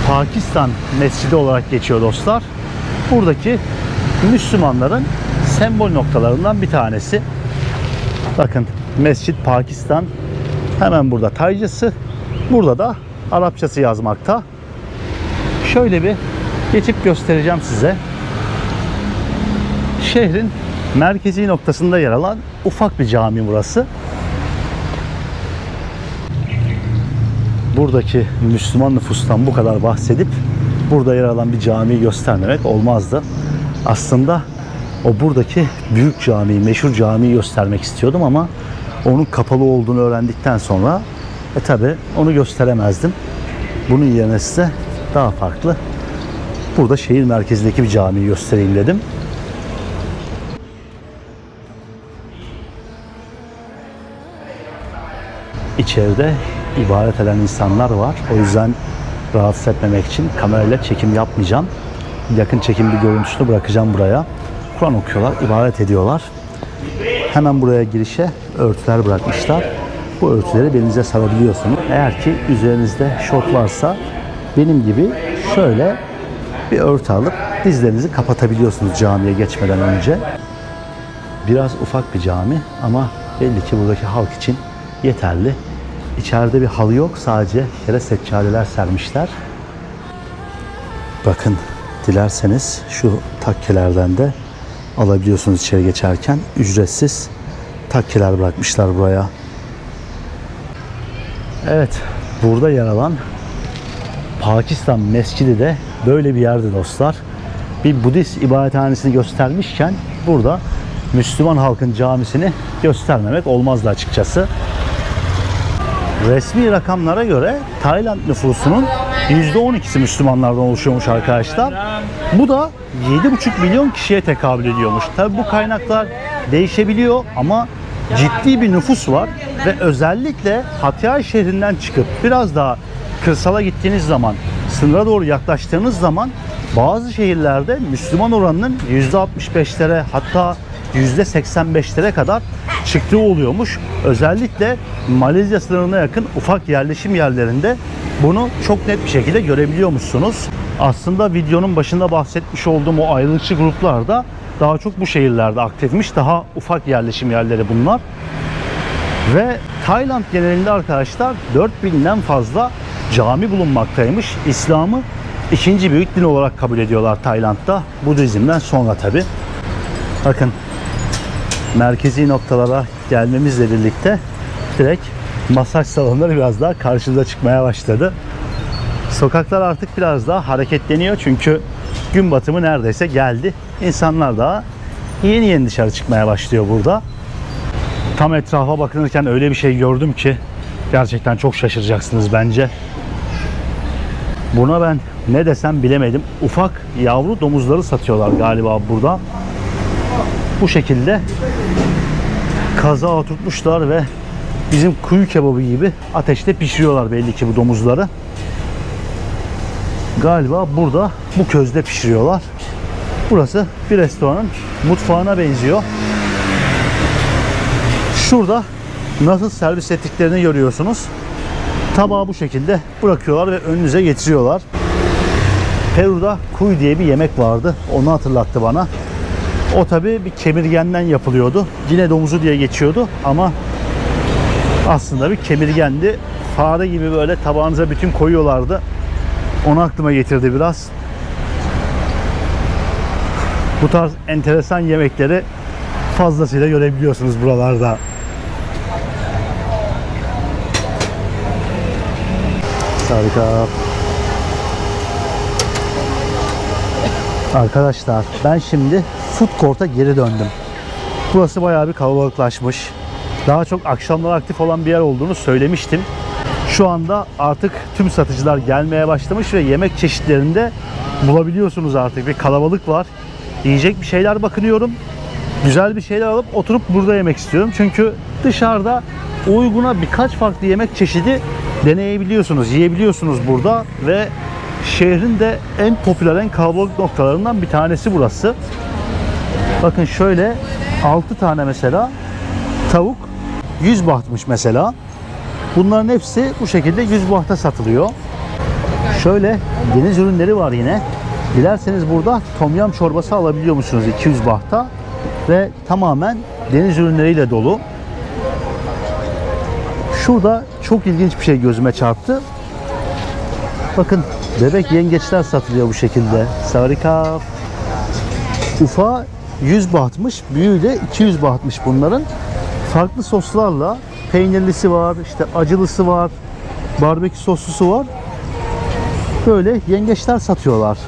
Pakistan Mescidi olarak geçiyor dostlar. Buradaki Müslümanların sembol noktalarından bir tanesi. Bakın Mescid Pakistan hemen burada Taycısı, burada da Arapçası yazmakta. Şöyle bir geçip göstereceğim size. Şehrin merkezi noktasında yer alan ufak bir cami burası. Buradaki Müslüman nüfustan bu kadar bahsedip burada yer alan bir camiyi göstermemek olmazdı. Aslında o buradaki büyük camiyi, meşhur camiyi göstermek istiyordum ama onun kapalı olduğunu öğrendikten sonra tabi onu gösteremezdim. Bunun yerine size daha farklı burada şehir merkezindeki bir camiyi göstereyim dedim. İçeride ibadet eden insanlar var. O yüzden rahatsız etmemek için kamerayla çekim yapmayacağım. Yakın çekim bir görüntüsünü bırakacağım buraya. Kur'an okuyorlar, ibadet ediyorlar. Hemen buraya girişe örtüler bırakmışlar. Bu örtüleri belinize sarabiliyorsunuz. Eğer ki üzerinizde şort varsa benim gibi şöyle bir örtü alıp dizlerinizi kapatabiliyorsunuz camiye geçmeden önce. Biraz ufak bir cami ama belli ki buradaki halk için yeterli. İçeride bir halı yok, sadece yere seccadeler sermişler. Bakın, dilerseniz şu takkelerden de alabiliyorsunuz içeri geçerken. Ücretsiz takkeler bırakmışlar buraya. Evet, burada yer alan Pakistan Mescidi de böyle bir yerde dostlar. Bir Budist ibadethanesini göstermişken burada Müslüman halkın camisini göstermemek olmazdı açıkçası. Resmi rakamlara göre Tayland nüfusunun %12'si Müslümanlardan oluşuyormuş arkadaşlar. Bu da 7,5 milyon kişiye tekabül ediyormuş. Tabi bu kaynaklar değişebiliyor ama ciddi bir nüfus var ve özellikle Hatyai şehrinden çıkıp biraz daha kırsala gittiğiniz zaman, sınıra doğru yaklaştığınız zaman bazı şehirlerde Müslüman oranının %65'lere hatta %85'lere kadar çıktığı oluyormuş. Özellikle Malezya sınırına yakın ufak yerleşim yerlerinde bunu çok net bir şekilde görebiliyormuşsunuz. Aslında videonun başında bahsetmiş olduğum o ayrılıkçı gruplar da daha çok bu şehirlerde aktifmiş. Daha ufak yerleşim yerleri bunlar. Ve Tayland genelinde arkadaşlar 4000'den fazla cami bulunmaktaymış. İslam'ı ikinci büyük din olarak kabul ediyorlar Tayland'da. Budizm'den sonra tabi. Bakın, merkezi noktalara gelmemizle birlikte direkt masaj salonları biraz daha karşımıza çıkmaya başladı. Sokaklar artık biraz daha hareketleniyor çünkü gün batımı neredeyse geldi. İnsanlar daha yeni yeni dışarı çıkmaya başlıyor burada. Tam etrafa bakınırken öyle bir şey gördüm ki gerçekten çok şaşıracaksınız bence. Buna ben ne desem bilemedim. Ufak yavru domuzları satıyorlar galiba burada. Bu şekilde kaza oturtmuşlar ve bizim kuyu kebabı gibi ateşte pişiriyorlar belli ki bu domuzları. Galiba burada bu közde pişiriyorlar. Burası bir restoranın mutfağına benziyor. Şurada nasıl servis ettiklerini görüyorsunuz. Tabağı bu şekilde bırakıyorlar ve önünüze getiriyorlar. Peru'da kuy diye bir yemek vardı. Onu hatırlattı bana. O tabi bir kemirgenden yapılıyordu. Yine domuzu diye geçiyordu ama aslında bir kemirgendi. Fare gibi böyle tabağınıza bütün koyuyorlardı. Onu aklıma getirdi biraz. Bu tarz enteresan yemekleri fazlasıyla görebiliyorsunuz buralarda. Harika. Arkadaşlar ben şimdi food court'a geri döndüm. Burası bayağı bir kalabalıklaşmış. Daha çok akşamlar aktif olan bir yer olduğunu söylemiştim. Şu anda artık tüm satıcılar gelmeye başlamış ve yemek çeşitlerinde bulabiliyorsunuz artık. Bir kalabalık var. Yiyecek bir şeyler bakınıyorum. Güzel bir şeyler alıp oturup burada yemek istiyorum. Çünkü dışarıda uyguna birkaç farklı yemek çeşidi deneyebiliyorsunuz, yiyebiliyorsunuz burada ve şehrin de en popüler, en kalabalık noktalarından bir tanesi burası. Bakın şöyle 6 tane mesela tavuk 100 bahtmış mesela. Bunların hepsi bu şekilde 100 bahta satılıyor. Şöyle deniz ürünleri var yine. Dilerseniz burada tom yum çorbası alabiliyor musunuz 200 bahta ve tamamen deniz ürünleriyle dolu. Şurada çok ilginç bir şey gözüme çarptı. Bakın bebek yengeçler satılıyor bu şekilde. Sarika. Ufa 100 bahtmış, büyüğü de 200 bahtmış bunların. Farklı soslarla peynirlisi var, işte acılısı var, barbekü soslusu var. Böyle yengeçler satıyorlar.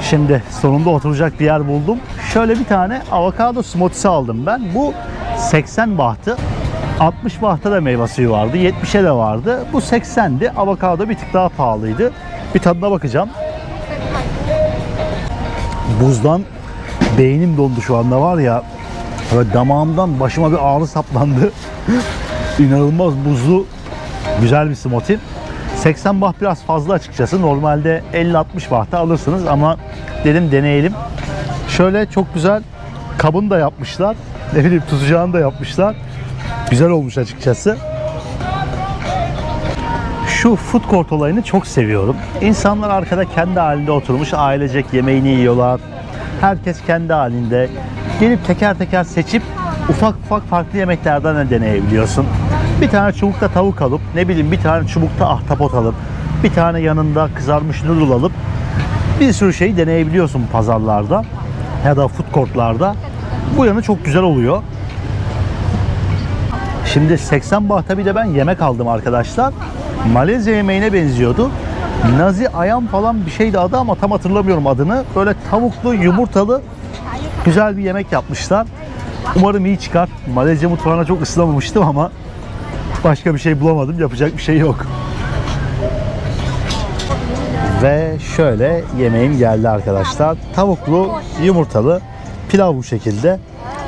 Şimdi sonunda oturacak bir yer buldum. Şöyle bir tane avokado smoothie'si aldım ben. Bu 80 bahtı. 60 bahta da meyve suyu vardı. 70'e de vardı. Bu 80'di. Avokado bir tık daha pahalıydı. Bir tadına bakacağım. Buzdan beynim dondu şu anda var ya. Böyle damağımdan başıma bir ağrı saplandı. İnanılmaz buzlu, güzel bir smoothie. 80 baht biraz fazla açıkçası. Normalde 50-60 bahta alırsınız ama dedim deneyelim. Şöyle çok güzel kabını da yapmışlar. Ne bileyim tutacağını da yapmışlar. Güzel olmuş açıkçası. Şu food court olayını çok seviyorum. İnsanlar arkada kendi halinde oturmuş ailecek yemeğini yiyorlar. Herkes kendi halinde. Gelip teker teker seçip ufak ufak farklı yemeklerden de deneyebiliyorsun. Bir tane çubukta tavuk alıp, ne bileyim bir tane çubukta ahtapot alıp, bir tane yanında kızarmış noodle alıp bir sürü şeyi deneyebiliyorsun pazarlarda ya da food courtlarda. Bu yanı çok güzel oluyor. Şimdi 80 bahta bir de ben yemek aldım arkadaşlar. Malezya yemeğine benziyordu. Nazi ayam falan bir şeydi adı ama tam hatırlamıyorum adını. Böyle tavuklu, yumurtalı güzel bir yemek yapmışlar. Umarım iyi çıkar. Malezya mutfağına çok ısınamamıştım ama başka bir şey bulamadım. Yapacak bir şey yok. Ve şöyle yemeğim geldi arkadaşlar. Tavuklu, yumurtalı pilav bu şekilde.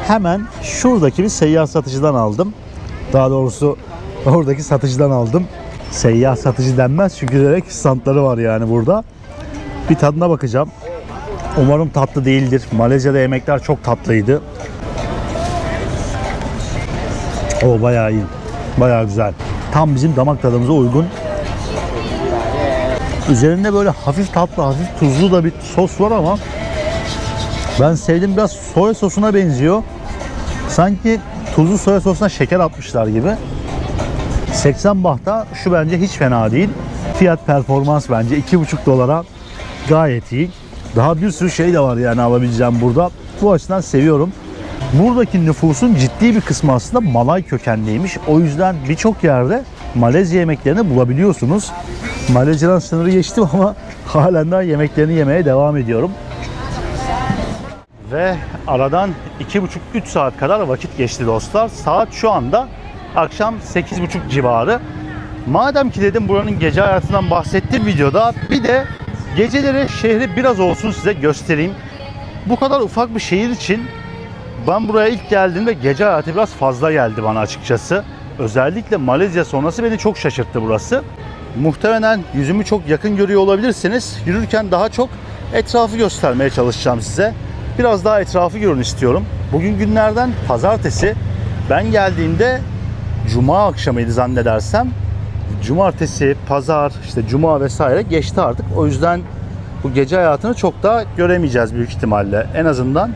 Hemen şuradaki bir seyyar satıcıdan aldım. Daha doğrusu oradaki satıcıdan aldım. Seyyar satıcı denmez çünkü direkt standları var yani burada. Bir tadına bakacağım. Umarım tatlı değildir. Malezya'da yemekler çok tatlıydı. O bayağı iyi. Bayağı güzel. Tam bizim damak tadımıza uygun. Üzerinde böyle hafif tatlı, hafif tuzlu da bir sos var ama ben sevdim, biraz soya sosuna benziyor. Sanki tuzlu soya sosuna şeker atmışlar gibi. 80 bahta şu bence hiç fena değil. Fiyat performans bence 2,5 dolara gayet iyi. Daha bir sürü şey de var yani alabileceğim burada. Bu açıdan seviyorum. Buradaki nüfusun ciddi bir kısmı aslında Malay kökenliymiş. O yüzden birçok yerde Malezya yemeklerini bulabiliyorsunuz. Malezya'dan sınırı geçtim ama halen daha yemeklerini yemeye devam ediyorum. Ve aradan 2,5-3 saat kadar vakit geçti dostlar. Saat şu anda akşam 8.30 civarı. Madem ki dedim buranın gece hayatından bahsettiğim videoda bir de geceleri şehri biraz olsun size göstereyim. Bu kadar ufak bir şehir için ben buraya ilk geldiğimde gece hayatı biraz fazla geldi bana açıkçası. Özellikle Malezya sonrası beni çok şaşırttı burası. Muhtemelen yüzümü çok yakın görüyor olabilirsiniz. Yürürken daha çok etrafı göstermeye çalışacağım size. Biraz daha etrafı görün istiyorum. Bugün günlerden pazartesi. Ben geldiğimde cuma akşamıydı zannedersem. Cumartesi, pazar, işte cuma vesaire geçti artık. O yüzden bu gece hayatını çok da göremeyeceğiz büyük ihtimalle. En azından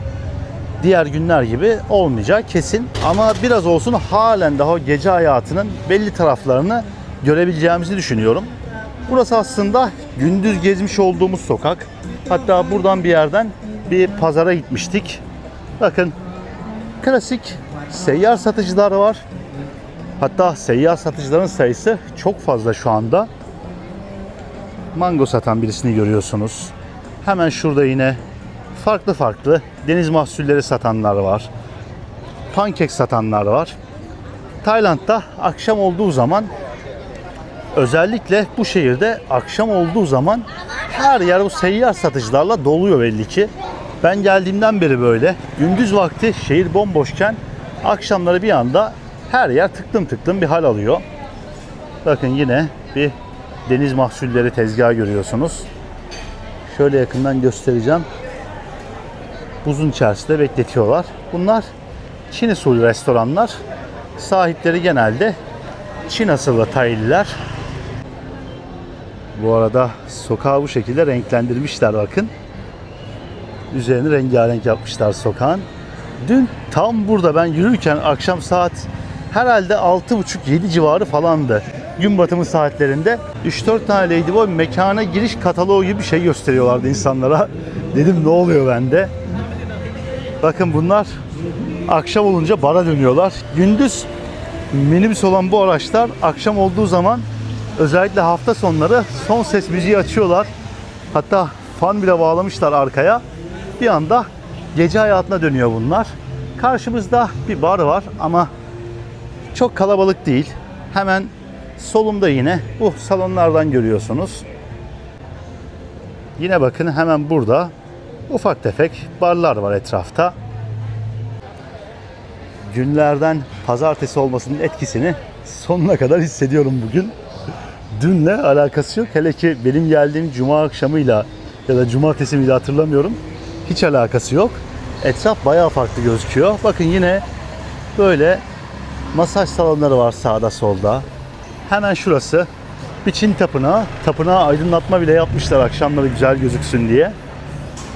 diğer günler gibi olmayacak kesin. Ama biraz olsun halen daha o gece hayatının belli taraflarını görebileceğimizi düşünüyorum. Burası aslında gündüz gezmiş olduğumuz sokak. Hatta buradan bir yerden bir pazara gitmiştik. Bakın klasik seyyar satıcılar var. Hatta seyyar satıcıların sayısı çok fazla şu anda. Mango satan birisini görüyorsunuz. Hemen şurada yine farklı farklı deniz mahsulleri satanlar var. pankek satanlar var. Tayland'da akşam olduğu zaman, özellikle bu şehirde akşam olduğu zaman her yer bu seyyar satıcılarla doluyor belli ki. Ben geldiğimden beri böyle. Gündüz vakti şehir bomboşken akşamları bir anda her yer tıklım tıklım bir hal alıyor. Bakın yine bir deniz mahsulleri tezgahı görüyorsunuz. Şöyle yakından göstereceğim. Buzun içerisinde bekletiyorlar. Bunlar Çin usulü restoranlar. Sahipleri genelde Çin asıllı Tayliler. Bu arada sokağı bu şekilde renklendirmişler bakın. Üzerini rengarenk yapmışlar sokağın. Dün tam burada ben yürürken akşam saat herhalde 6.30-7 civarı falandı. Gün batımı saatlerinde 3-4 tane Ladyboy mekana giriş kataloğu gibi bir şey gösteriyorlardı insanlara. Dedim ne oluyor bende? Bakın bunlar akşam olunca bara dönüyorlar. Gündüz minibüs olan bu araçlar akşam olduğu zaman özellikle hafta sonları son ses müziği açıyorlar. Hatta fan bile bağlamışlar arkaya. Bir anda gece hayatına dönüyor bunlar. Karşımızda bir bar var ama çok kalabalık değil. Hemen solumda yine bu salonlardan görüyorsunuz. Yine bakın hemen burada ufak tefek barlar var etrafta. Günlerden pazartesi olmasının etkisini sonuna kadar hissediyorum bugün. Dünle alakası yok. Hele ki benim geldiğim cuma akşamıyla ya da cumartesi miydi hatırlamıyorum. Hiç alakası yok. Etraf bayağı farklı gözüküyor. Bakın yine böyle masaj salonları var sağda solda. Hemen şurası bir Çin tapınağı. Tapınağı aydınlatma bile yapmışlar akşamları güzel gözüksün diye.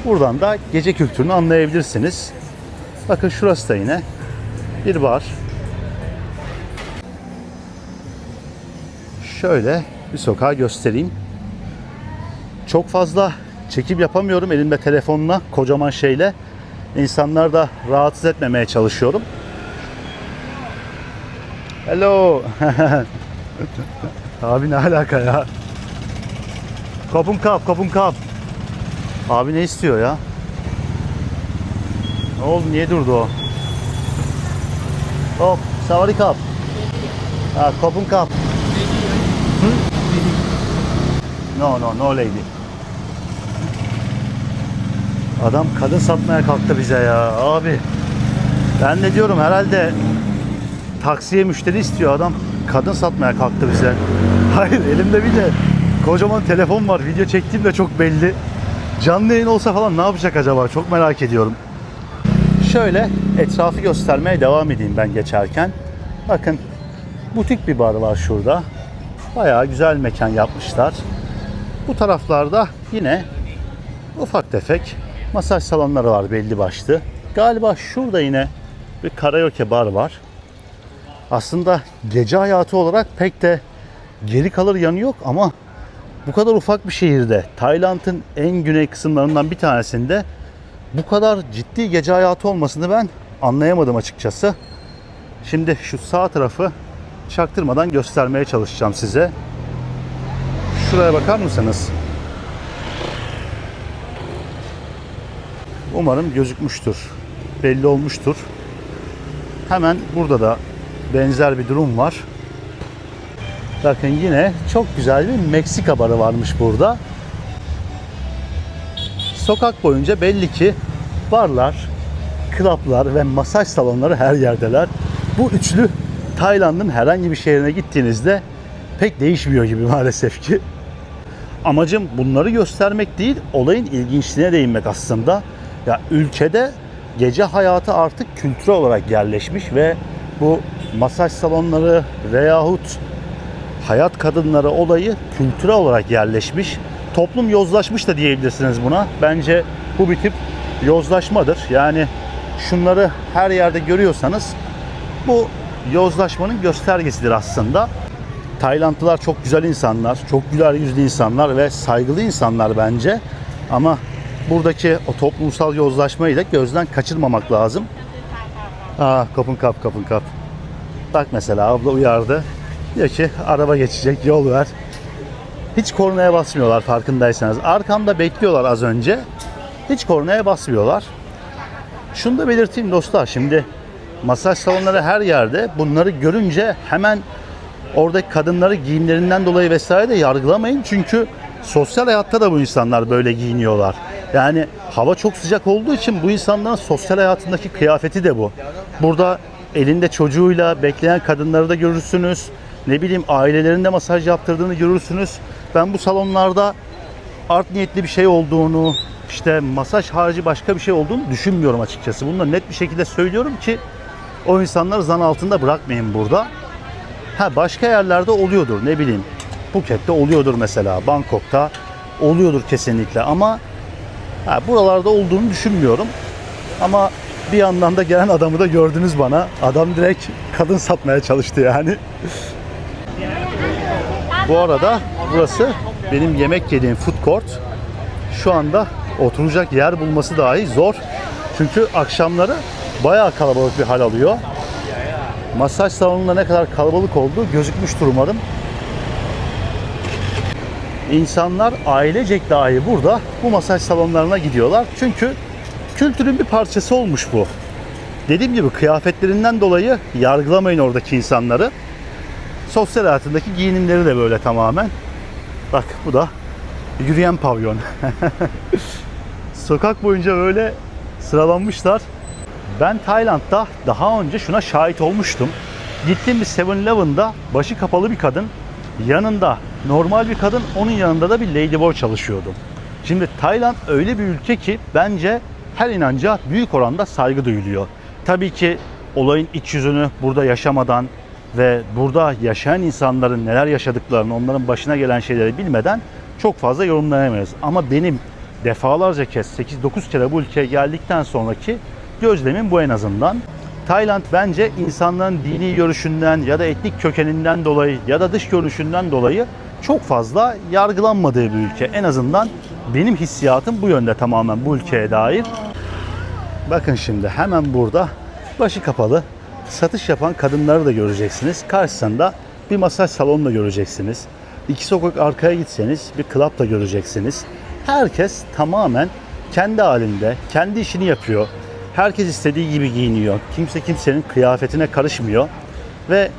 Buradan da gece kültürünü anlayabilirsiniz. Bakın şurası da yine bir bar. Şöyle bir sokağı göstereyim. Çok fazla çekim yapamıyorum elimde telefonla, kocaman şeyle. İnsanları da rahatsız etmemeye çalışıyorum. Hello. Abi ne alaka ya? Kopun kap, kopun kap. Abi ne istiyor ya? Ne oldu? Niye durdu o? Hop, savari kap. Ha, kopun kap. No lady. Adam kadın satmaya kalktı bize ya abi. Ben de diyorum herhalde taksiye müşteri istiyor adam. Kadın satmaya kalktı bize. Hayır elimde bir de kocaman telefon var. Video çektiğim de çok belli. Canlı yayın olsa falan ne yapacak acaba? Çok merak ediyorum. Şöyle etrafı göstermeye devam edeyim ben geçerken. Bakın butik bir bar var şurada. Bayağı güzel mekan yapmışlar. Bu taraflarda yine ufak tefek masaj salonları var belli başlı. Galiba şurada yine bir karaoke bar var. Aslında gece hayatı olarak pek de geri kalır yanı yok ama bu kadar ufak bir şehirde, Tayland'ın en güney kısımlarından bir tanesinde bu kadar ciddi gece hayatı olmasını ben anlayamadım açıkçası. Şimdi şu sağ tarafı çaktırmadan göstermeye çalışacağım size. Şuraya bakar mısınız? Umarım gözükmüştür. Belli olmuştur. Hemen burada da benzer bir durum var. Bakın yine çok güzel bir Meksika barı varmış burada. Sokak boyunca belli ki barlar, klaplar ve masaj salonları her yerdeler. Bu üçlü Tayland'ın herhangi bir şehrine gittiğinizde pek değişmiyor gibi maalesef ki. Amacım bunları göstermek değil, olayın ilginçliğine değinmek aslında. Ya ülkede gece hayatı artık kültürel olarak yerleşmiş ve bu masaj salonları veyahut hayat kadınları olayı kültürel olarak yerleşmiş. Toplum yozlaşmış da diyebilirsiniz buna. Bence bu bir tip yozlaşmadır. Yani şunları her yerde görüyorsanız bu yozlaşmanın göstergesidir aslında. Taylandlılar çok güzel insanlar, çok güler yüzlü insanlar ve saygılı insanlar bence. Ama buradaki o toplumsal yozlaşmayı da gözden kaçırmamak lazım. Kapın kap, kapın kap. Bak mesela abla uyardı. Diyor ki araba geçecek, yol ver. Hiç kornaya basmıyorlar farkındaysanız. Arkamda bekliyorlar az önce. Hiç kornaya basmıyorlar. Şunu da belirteyim dostlar. Şimdi masaj salonları her yerde. Bunları görünce hemen oradaki kadınları giyimlerinden dolayı vesaire de yargılamayın. Çünkü sosyal hayatta da bu insanlar böyle giyiniyorlar. Yani hava çok sıcak olduğu için bu insanların sosyal hayatındaki kıyafeti de bu. Burada elinde çocuğuyla bekleyen kadınları da görürsünüz. Ne bileyim ailelerinde masaj yaptırdığını görürsünüz. Ben bu salonlarda art niyetli bir şey olduğunu, işte masaj harici başka bir şey olduğunu düşünmüyorum açıkçası. Bunu da net bir şekilde söylüyorum ki o insanları zan altında bırakmayın burada. Başka yerlerde oluyordur, ne bileyim. Phuket'te oluyordur mesela, Bangkok'ta oluyordur kesinlikle ama buralarda olduğunu düşünmüyorum. Ama bir yandan da gelen adamı da gördünüz bana. Adam direkt kadın satmaya çalıştı yani. Bu arada burası benim yemek yediğim food court. Şu anda oturacak yer bulması dahi zor. Çünkü akşamları bayağı kalabalık bir hal alıyor. Masaj salonunda ne kadar kalabalık olduğu gözükmüştür umarım. İnsanlar ailecek dahi burada bu masaj salonlarına gidiyorlar. Çünkü kültürün bir parçası olmuş bu. Dediğim gibi kıyafetlerinden dolayı yargılamayın oradaki insanları. Sosyal hayatındaki giyinimleri de böyle tamamen. Bak bu da yürüyen pavyon. Sokak boyunca böyle sıralanmışlar. Ben Tayland'da daha önce şuna şahit olmuştum. Gittiğim bir 7-Eleven'da başı kapalı bir kadın, yanında normal bir kadın, onun yanında da bir ladyboy çalışıyordu. Şimdi Tayland öyle bir ülke ki bence her inanca büyük oranda saygı duyuluyor. Tabii ki olayın iç yüzünü burada yaşamadan ve burada yaşayan insanların neler yaşadıklarını, onların başına gelen şeyleri bilmeden çok fazla yorumlayamayız. Ama benim defalarca kez 8-9 kere bu ülkeye geldikten sonraki gözlemim bu en azından. Tayland bence insanların dini görüşünden ya da etnik kökeninden dolayı ya da dış görünüşünden dolayı çok fazla yargılanmadığı bir ülke. En azından benim hissiyatım bu yönde tamamen bu ülkeye dair. Bakın şimdi hemen burada başı kapalı satış yapan kadınları da göreceksiniz. Karşısında bir masaj salonu da göreceksiniz. 2 sokak arkaya gitseniz bir club da göreceksiniz. Herkes tamamen kendi halinde, kendi işini yapıyor. Herkes istediği gibi giyiniyor. Kimse kimsenin kıyafetine karışmıyor. Ve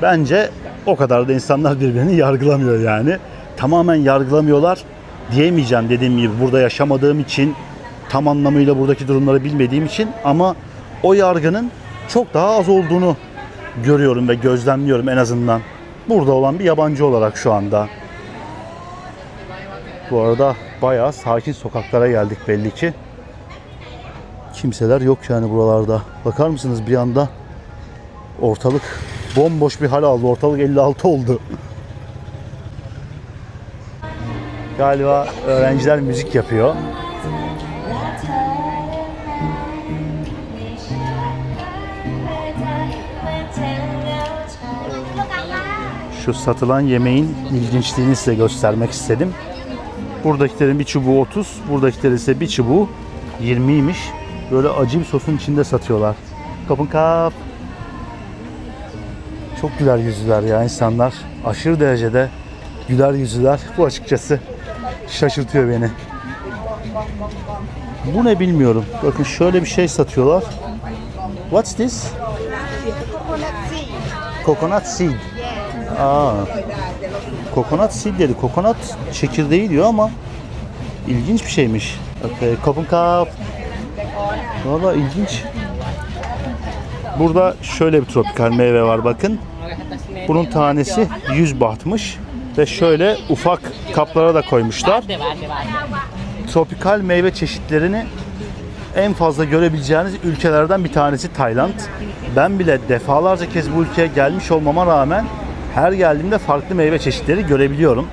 bence o kadar da insanlar birbirini yargılamıyor yani. Tamamen yargılamıyorlar diyemeyeceğim dediğim gibi. Burada yaşamadığım için, tam anlamıyla buradaki durumları bilmediğim için ama o yargının çok daha az olduğunu görüyorum ve gözlemliyorum en azından. Burada olan bir yabancı olarak şu anda. Bu arada bayağı sakin sokaklara geldik belli ki. Kimseler yok yani buralarda. Bakar mısınız bir anda ortalık bomboş bir hal aldı. Ortalık 56 oldu. Galiba öğrenciler müzik yapıyor. Şu satılan yemeğin ilginçliğini size göstermek istedim. Buradakilerin bir çubuğu 30, buradakilerin ise bir çubuğu 20'ymiş. Böyle acı bir sosun içinde satıyorlar. Kapın kap. Çok güler yüzlüler ya insanlar. Aşırı derecede güler yüzlüler. Bu açıkçası şaşırtıyor beni. Bu ne bilmiyorum. Bakın şöyle bir şey satıyorlar. What's this? Coconut seed. Coconut seed dedi. Coconut çekirdeği diyor ama ilginç bir şeymiş. Okay, kapın kap. Valla ilginç. Burada şöyle bir tropikal meyve var bakın. Bunun tanesi 100 bahtmış. Ve şöyle ufak kaplara da koymuşlar. Tropikal meyve çeşitlerini en fazla görebileceğiniz ülkelerden bir tanesi Tayland. Ben bile defalarca kez bu ülkeye gelmiş olmama rağmen her geldiğimde farklı meyve çeşitleri görebiliyorum.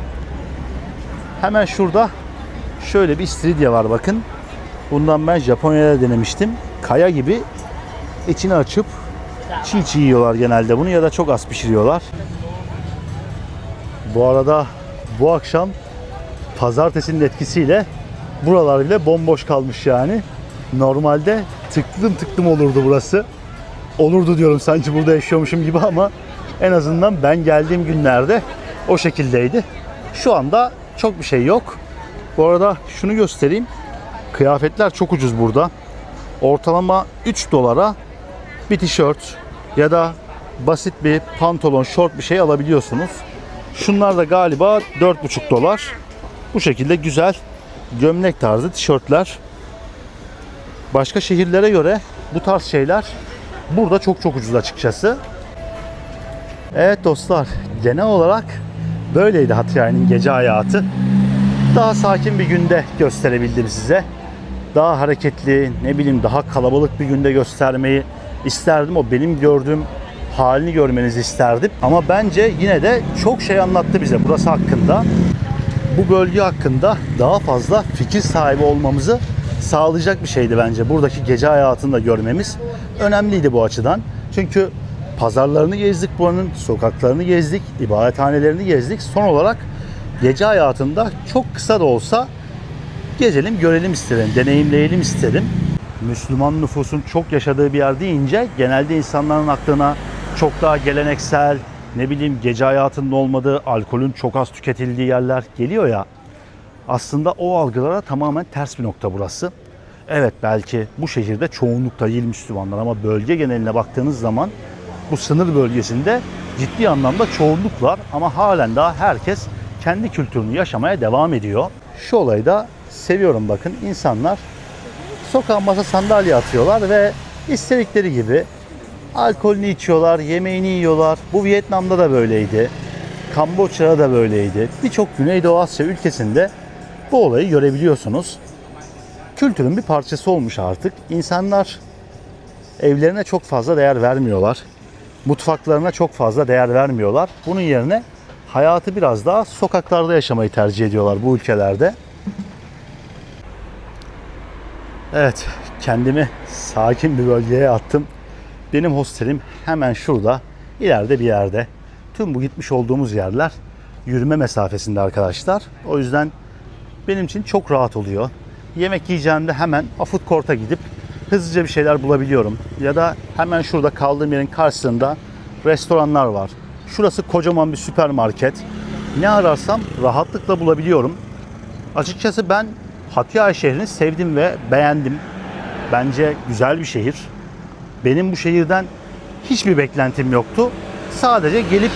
Hemen şurada şöyle bir istiridye var bakın. Bundan ben Japonya'da denemiştim. Kaya gibi içini açıp çiğ çiğ yiyorlar genelde bunu ya da çok az pişiriyorlar. Bu arada bu akşam pazartesinin etkisiyle buralar bile bomboş kalmış yani. Normalde tıklım tıklım olurdu burası. Olurdu diyorum sanki burada yaşıyormuşum gibi ama en azından ben geldiğim günlerde o şekildeydi. Şu anda çok bir şey yok. Bu arada şunu göstereyim. Kıyafetler çok ucuz burada. Ortalama 3 dolara bir tişört ya da basit bir pantolon, şort bir şey alabiliyorsunuz. Şunlar da galiba 4,5 dolar. Bu şekilde güzel gömlek tarzı tişörtler. Başka şehirlere göre bu tarz şeyler burada çok çok ucuz açıkçası. Evet dostlar, genel olarak böyleydi Hatyay'ın gece hayatı. Daha sakin bir günde gösterebildim size. Daha hareketli, ne bileyim daha kalabalık bir günde göstermeyi isterdim. O benim gördüğüm halini görmenizi isterdim. Ama bence yine de çok şey anlattı bize burası hakkında. Bu bölge hakkında daha fazla fikir sahibi olmamızı sağlayacak bir şeydi bence. Buradaki gece hayatını da görmemiz önemliydi bu açıdan. Çünkü pazarlarını gezdik buranın, sokaklarını gezdik, ibadethanelerini gezdik. Son olarak gece hayatında çok kısa da olsa gezelim, görelim istedim, deneyimleyelim istedim. Müslüman nüfusun çok yaşadığı bir yer deyince genelde insanların aklına çok daha geleneksel, ne bileyim gece hayatının olmadığı, alkolün çok az tüketildiği yerler geliyor ya. Aslında o algılara tamamen ters bir nokta burası. Evet, belki bu şehirde çoğunlukta değil Müslümanlar ama bölge geneline baktığınız zaman bu sınır bölgesinde ciddi anlamda çoğunluk var ama halen daha herkes kendi kültürünü yaşamaya devam ediyor. Şu olayı da seviyorum bakın. İnsanlar sokağa masa sandalye atıyorlar ve istedikleri gibi alkolünü içiyorlar, yemeğini yiyorlar. Bu Vietnam'da da böyleydi. Kamboçya'da da böyleydi. Birçok Güneydoğu Asya ülkesinde bu olayı görebiliyorsunuz. Kültürün bir parçası olmuş artık. İnsanlar evlerine çok fazla değer vermiyorlar. Mutfaklarına çok fazla değer vermiyorlar. Bunun yerine hayatı biraz daha sokaklarda yaşamayı tercih ediyorlar bu ülkelerde. Evet, kendimi sakin bir bölgeye attım. Benim hostelim hemen şurada, ileride bir yerde. Tüm bu gitmiş olduğumuz yerler yürüme mesafesinde arkadaşlar. O yüzden benim için çok rahat oluyor. Yemek yiyeceğimde hemen food court'a gidip hızlıca bir şeyler bulabiliyorum. Ya da hemen şurada kaldığım yerin karşısında restoranlar var. Şurası kocaman bir süpermarket. Ne ararsam rahatlıkla bulabiliyorum. Açıkçası ben Hatyay şehrini sevdim ve beğendim. Bence güzel bir şehir. Benim bu şehirden hiçbir beklentim yoktu. Sadece gelip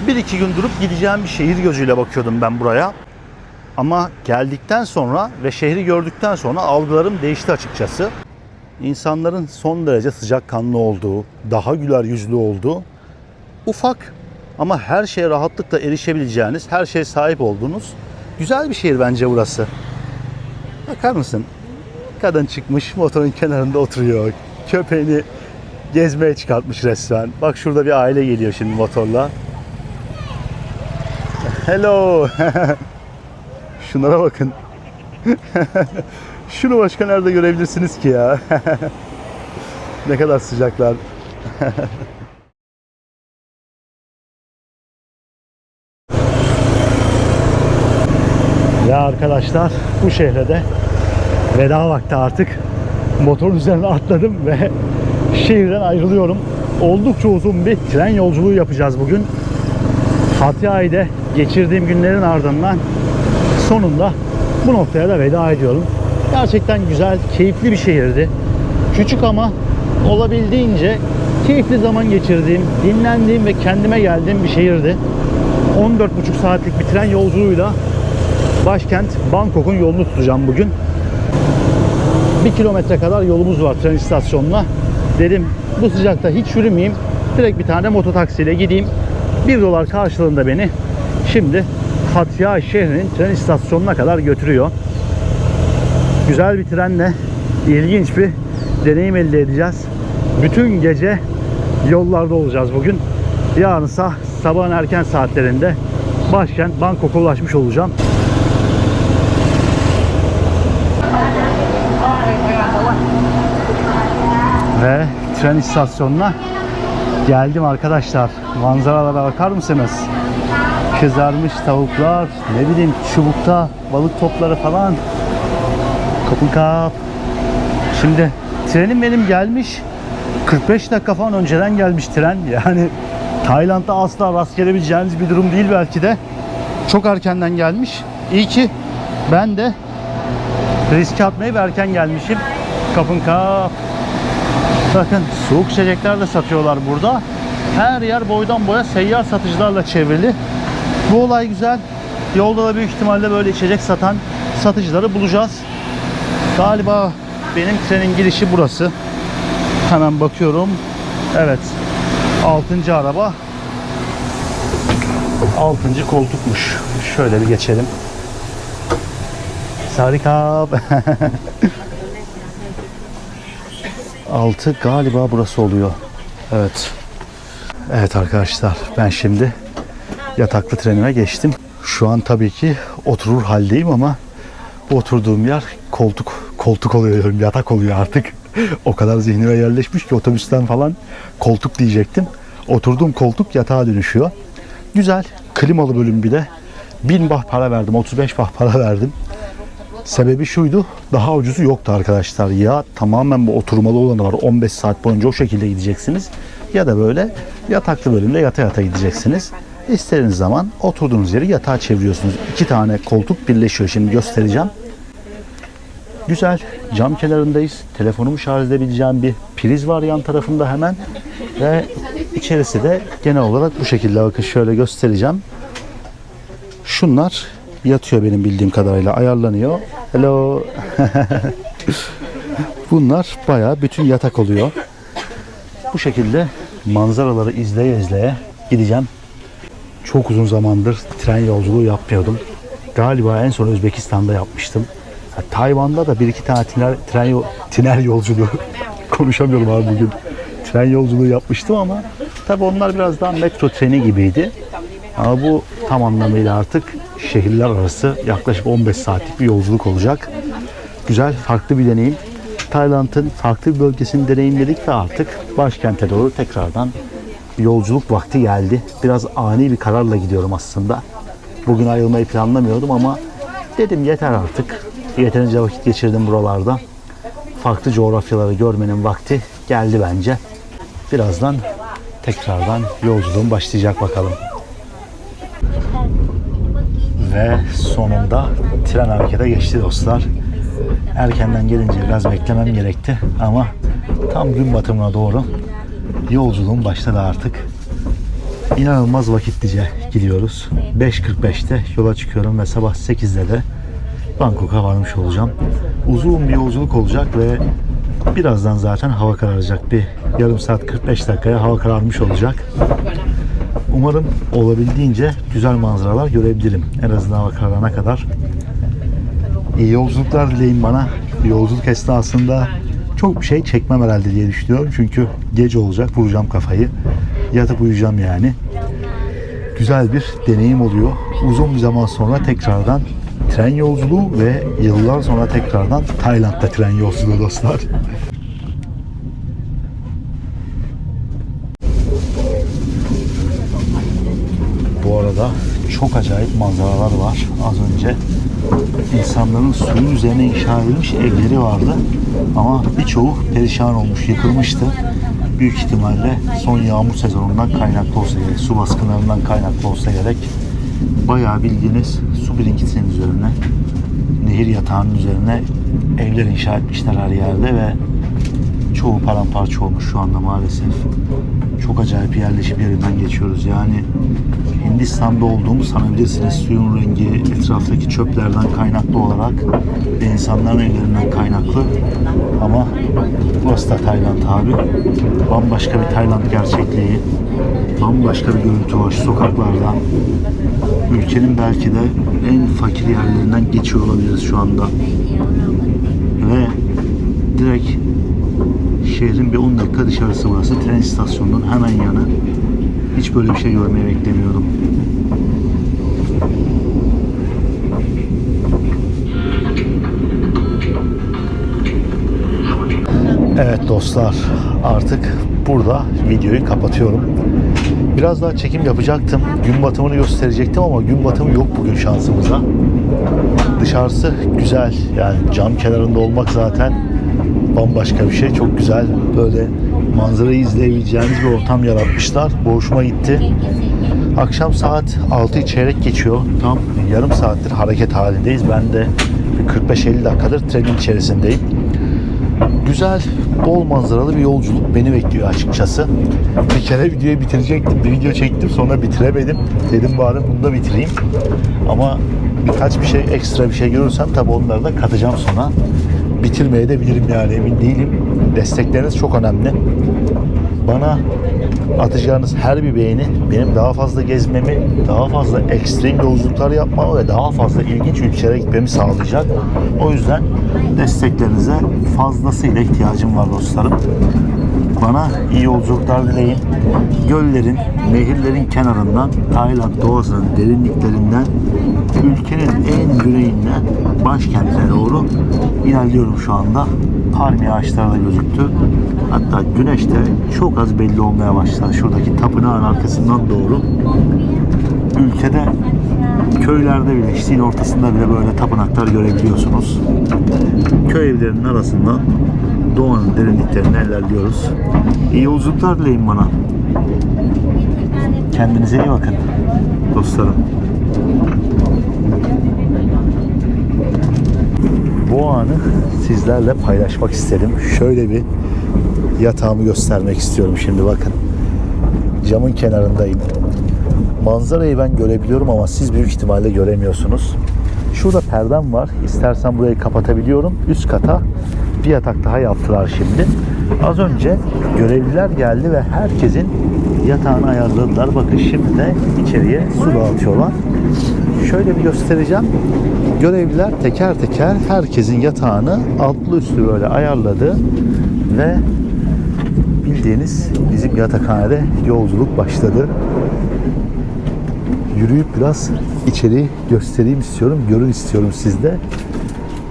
1-2 gün durup gideceğim bir şehir gözüyle bakıyordum ben buraya. Ama geldikten sonra ve şehri gördükten sonra algılarım değişti açıkçası. İnsanların son derece sıcakkanlı olduğu, daha güler yüzlü olduğu, ufak ama her şeye rahatlıkla erişebileceğiniz, her şeye sahip olduğunuz güzel bir şehir bence burası. Bakar mısın? Kadın çıkmış motorun kenarında oturuyor. Köpeğini gezmeye çıkartmış resmen. Bak şurada bir aile geliyor şimdi motorla. Hello. Şunlara bakın. Şunu başka nerede görebilirsiniz ki ya? Ne kadar sıcaklar. Ya arkadaşlar, bu şehre de veda vakti artık. Motorun üzerine atladım ve şehirden ayrılıyorum. Oldukça uzun bir tren yolculuğu yapacağız bugün. Hatyay'da geçirdiğim günlerin ardından sonunda bu noktaya da veda ediyorum. Gerçekten güzel, keyifli bir şehirdi. Küçük ama olabildiğince keyifli zaman geçirdiğim, dinlendiğim ve kendime geldiğim bir şehirdi. 14,5 saatlik bir tren yolculuğuyla başkent Bangkok'un yolunu tutacağım bugün. 1 kilometre kadar yolumuz var tren istasyonuna. Dedim bu sıcakta hiç yürümeyeyim. Direkt bir tane mototaksiyle gideyim. 1 dolar karşılığında beni şimdi Hatyay şehrinin tren istasyonuna kadar götürüyor. Güzel bir trenle ilginç bir deneyim elde edeceğiz. Bütün gece yollarda olacağız bugün. Yarınsa sabahın erken saatlerinde başkent Bangkok'a ulaşmış olacağım. Ve tren istasyonuna geldim arkadaşlar. Manzaralara bakar mısınız? Kızarmış tavuklar, ne bileyim çubukta balık topları falan. Kapın kap. Şimdi trenim benim gelmiş. 45 dakika falan önceden gelmiş tren. Yani Tayland'da asla rast gelebileceğiniz bir durum değil belki de. Çok erkenden gelmiş. İyi ki ben de riske atmayıp erken gelmişim. Kapın kap. Bakın soğuk içecekler de satıyorlar burada. Her yer boydan boya seyyar satıcılarla çevrili. Bu olay güzel. Yolda da büyük ihtimalle böyle içecek satan satıcıları bulacağız. Galiba benim trenin girişi burası. Hemen bakıyorum. Evet. 6. araba. 6. koltukmuş. Şöyle bir geçelim. Sarikap. 6 galiba burası oluyor. Evet. Evet arkadaşlar, ben şimdi yataklı trenime geçtim. Şu an tabii ki oturur haldeyim ama bu oturduğum yer koltuk oluyor diyorum, yatak oluyor artık. O kadar zihnime yerleşmiş ki otobüsten falan koltuk diyecektim. Oturduğum koltuk yatağa dönüşüyor. Güzel, klimalı bölüm bir de. 1000 bah para verdim, 35 bah para verdim. Sebebi şuydu, daha ucuzu yoktu arkadaşlar. Ya tamamen bu oturmalı olanı var, 15 saat boyunca o şekilde gideceksiniz. Ya da böyle yataklı bölümde yata yata gideceksiniz. İstediğiniz zaman oturduğunuz yeri yatağa çeviriyorsunuz. 2 tane koltuk birleşiyor. Şimdi göstereceğim. Güzel. Cam kenarındayız. Telefonumu şarj edebileceğim bir priz var yan tarafında hemen. Ve içerisi de genel olarak bu şekilde. Bakın şöyle göstereceğim. Şunlar yatıyor benim bildiğim kadarıyla. Ayarlanıyor. Hello. Bunlar bayağı bütün yatak oluyor. Bu şekilde manzaraları izleye izleye gideceğim. Çok uzun zamandır tren yolculuğu yapmıyordum. Galiba en son Özbekistan'da yapmıştım. Tayvan'da da 1-2 tane tiner yolculuğu konuşamıyorum abi bugün. Tren yolculuğu yapmıştım ama tabi onlar biraz daha metro treni gibiydi. Ama bu tam anlamıyla artık şehirler arası yaklaşık 15 saatlik bir yolculuk olacak. Güzel, farklı bir deneyim. Tayland'ın farklı bir bölgesini deneyimledik ve artık başkente doğru tekrardan yolculuk vakti geldi. Biraz ani bir kararla gidiyorum aslında. Bugün ayrılmayı planlamıyordum ama dedim yeter artık. Yeterince vakit geçirdim buralarda. Farklı coğrafyaları görmenin vakti geldi bence. Birazdan tekrardan yolculuğum başlayacak bakalım. Ve sonunda tren harekete geçti dostlar. Erkenden gelince biraz beklemem gerekti ama tam gün batımına doğru yolculuğum başladı artık. İnanılmaz vakitlice gidiyoruz. 5.45'te yola çıkıyorum ve sabah 8'de de Bangkok'a varmış olacağım. Uzun bir yolculuk olacak ve birazdan zaten hava kararacak. Bir yarım saat 45 dakikaya hava kararmış olacak. Umarım olabildiğince güzel manzaralar görebilirim. En azından hava kararana kadar. İyi yolculuklar dileyin bana. Yolculuk esnasında çok bir şey çekmem herhalde diye düşünüyorum. Çünkü gece olacak, vuracağım kafayı. Yatıp uyuyacağım yani. Güzel bir deneyim oluyor. Uzun bir zaman sonra tekrardan tren yolculuğu ve yıllar sonra tekrardan Tayland'da tren yolculuğu dostlar. Bu arada çok acayip manzaralar var. Az önce insanların suyun üzerine inşa edilmiş evleri vardı. Ama birçoğu perişan olmuş, yıkılmıştı. Büyük ihtimalle son yağmur sezonundan kaynaklı olsa gerek, su baskınlarından kaynaklı olsa gerek. Bayağı bildiğiniz su birikintisinin üzerine, nehir yatağının üzerine evler inşa etmişler her yerde ve çoğu paramparça olmuş şu anda maalesef. Çok acayip bir yerleşim yerinden geçiyoruz. Yani Hindistan'da olduğumu sanabilirsiniz. Suyun rengi, etraftaki çöplerden kaynaklı olarak ve insanların evlerinden kaynaklı. Ama burası da Tayland abi. Bambaşka bir Tayland gerçekliği. Bambaşka bir görüntü var şu sokaklardan. Ülkenin belki de en fakir yerlerinden geçiyor olabiliriz şu anda. Ve direkt şehrin bir 10 dakika dışarısı burası. Tren istasyonunun hemen yanı. Hiç böyle bir şey görmeyi beklemiyordum. Evet dostlar, artık burada videoyu kapatıyorum. Biraz daha çekim yapacaktım. Gün batımını gösterecektim ama gün batımı yok bugün şansımıza. Dışarısı güzel. Yani cam kenarında olmak zaten bambaşka bir şey. Çok güzel. Böyle manzarayı izleyebileceğiniz bir ortam yaratmışlar. Bu hoşuma gitti. Akşam saat 6'yı çeyrek geçiyor. Tam yarım saattir hareket halindeyiz. Ben de 45-50 dakikadır trenin içerisindeyim. Güzel, bol manzaralı bir yolculuk beni bekliyor açıkçası. Bir kere videoyu bitirecektim. Bir video çektim, sonra bitiremedim. Dedim bari bunu da bitireyim. Ama birkaç bir şey, ekstra bir şey görürsem tabii onları da katacağım sonra. Bitirmeye de bilirim yani, emin değilim. Destekleriniz çok önemli. Bana atacağınız her bir beğeni benim daha fazla gezmemi, daha fazla ekstrem yolculuklar yapmamı ve daha fazla ilginç ülkelere gitmemi sağlayacak. O yüzden desteklerinize fazlasıyla ihtiyacım var dostlarım. Bana iyi yolculuklar dileyin. Göllerin, nehirlerin kenarından, Tayland doğasının derinliklerinden, ülkenin en güneyinden başkentine doğru ilerliyorum şu anda. Palmiye ağaçları da gözüktü. Hatta güneş de çok az belli olmaya başladı. Şuradaki tapınağın arkasından doğru. Ülkede, köylerde bile, şehrin ortasında bile böyle tapınaklar görebiliyorsunuz. Köy evlerinin arasından doğanın derinliklerine ilerliyoruz. İyi yolculuklar dileyin bana. Kendinize iyi bakın dostlarım. Bu anı sizlerle paylaşmak istedim. Şöyle bir yatağımı göstermek istiyorum şimdi, bakın. Camın kenarındayım. Manzarayı ben görebiliyorum ama siz büyük ihtimalle göremiyorsunuz. Şurada perdem var. İstersen burayı kapatabiliyorum. Üst kata bir yatak daha yaptılar şimdi. Az önce görevliler geldi ve herkesin yatağını ayarladılar. Bakın şimdi de içeriye su dağıtıyorlar. Şöyle bir göstereceğim. Görevliler teker teker herkesin yatağını altlı üstlü böyle ayarladı ve bildiğiniz bizim yatakhanede yolculuk başladı. Yürüyüp biraz içeriği göstereyim istiyorum, görün istiyorum sizde.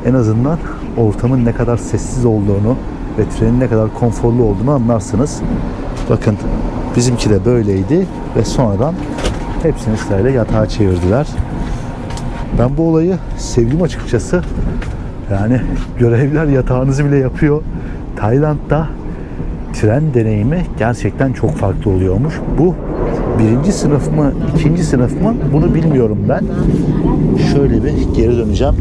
En azından ortamın ne kadar sessiz olduğunu ve trenin ne kadar konforlu olduğunu anlarsınız. Bakın bizimki de böyleydi ve sonradan hepsini sırayla yatağa çevirdiler. Ben bu olayı sevdim açıkçası. Yani görevliler yatağınızı bile yapıyor. Tayland'da tren deneyimi gerçekten çok farklı oluyormuş. Bu birinci sınıf mı, ikinci sınıf mı bunu bilmiyorum ben. Şöyle bir geri döneceğim.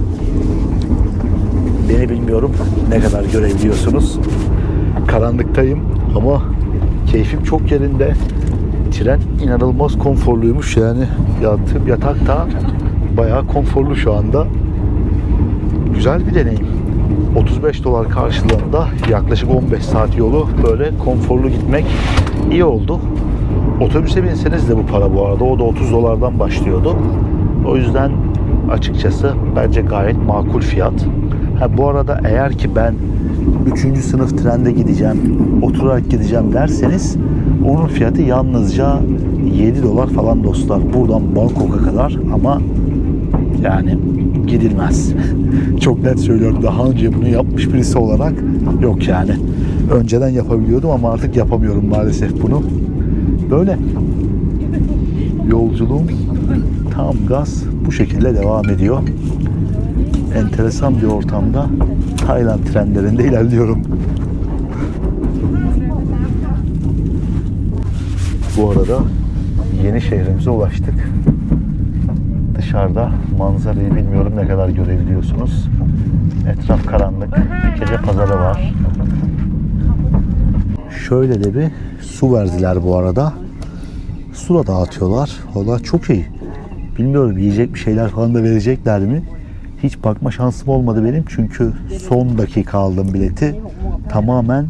Beni bilmiyorum ne kadar görebiliyorsunuz. Karanlıktayım ama keyfim çok yerinde. Tren inanılmaz konforluymuş yani. Yattığım yatak da bayağı konforlu şu anda. Güzel bir deneyim. $35 karşılığında yaklaşık 15 saat yolu böyle konforlu gitmek iyi oldu. Otobüse binseniz de bu para bu arada. O da $30'dan başlıyordu. O yüzden açıkçası bence gayet makul fiyat. Bu arada eğer ki ben 3. sınıf trende gideceğim, oturarak gideceğim derseniz onun fiyatı yalnızca $7 falan dostlar. Buradan Bangkok'a kadar ama yani gidilmez. Çok net söylüyorum. Daha önce bunu yapmış birisi olarak yok yani. Önceden yapabiliyordum ama artık yapamıyorum maalesef bunu. Böyle. Yolculuğum tam gaz bu şekilde devam ediyor. Enteresan bir ortamda Tayland trenlerinde ilerliyorum. Bu arada yeni şehrimize ulaştık. Dışarıda manzarayı bilmiyorum ne kadar görebiliyorsunuz. Etraf karanlık. Gece pazarı var. Şöyle de bir su verdiler bu arada. Su da dağıtıyorlar. Vallahi çok iyi. Bilmiyorum yiyecek bir şeyler falan da verecekler mi? Hiç bakma şansım olmadı benim. Çünkü son dakika aldım bileti. Tamamen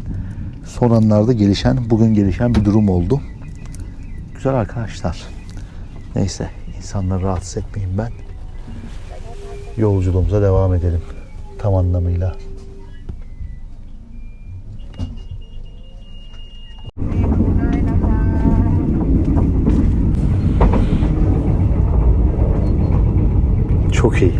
son anlarda bugün gelişen bir durum oldu. Güzel arkadaşlar. Neyse. İnsanları rahatsız etmeyeyim ben. Yolculuğumuza devam edelim. Tam anlamıyla. Çok iyi.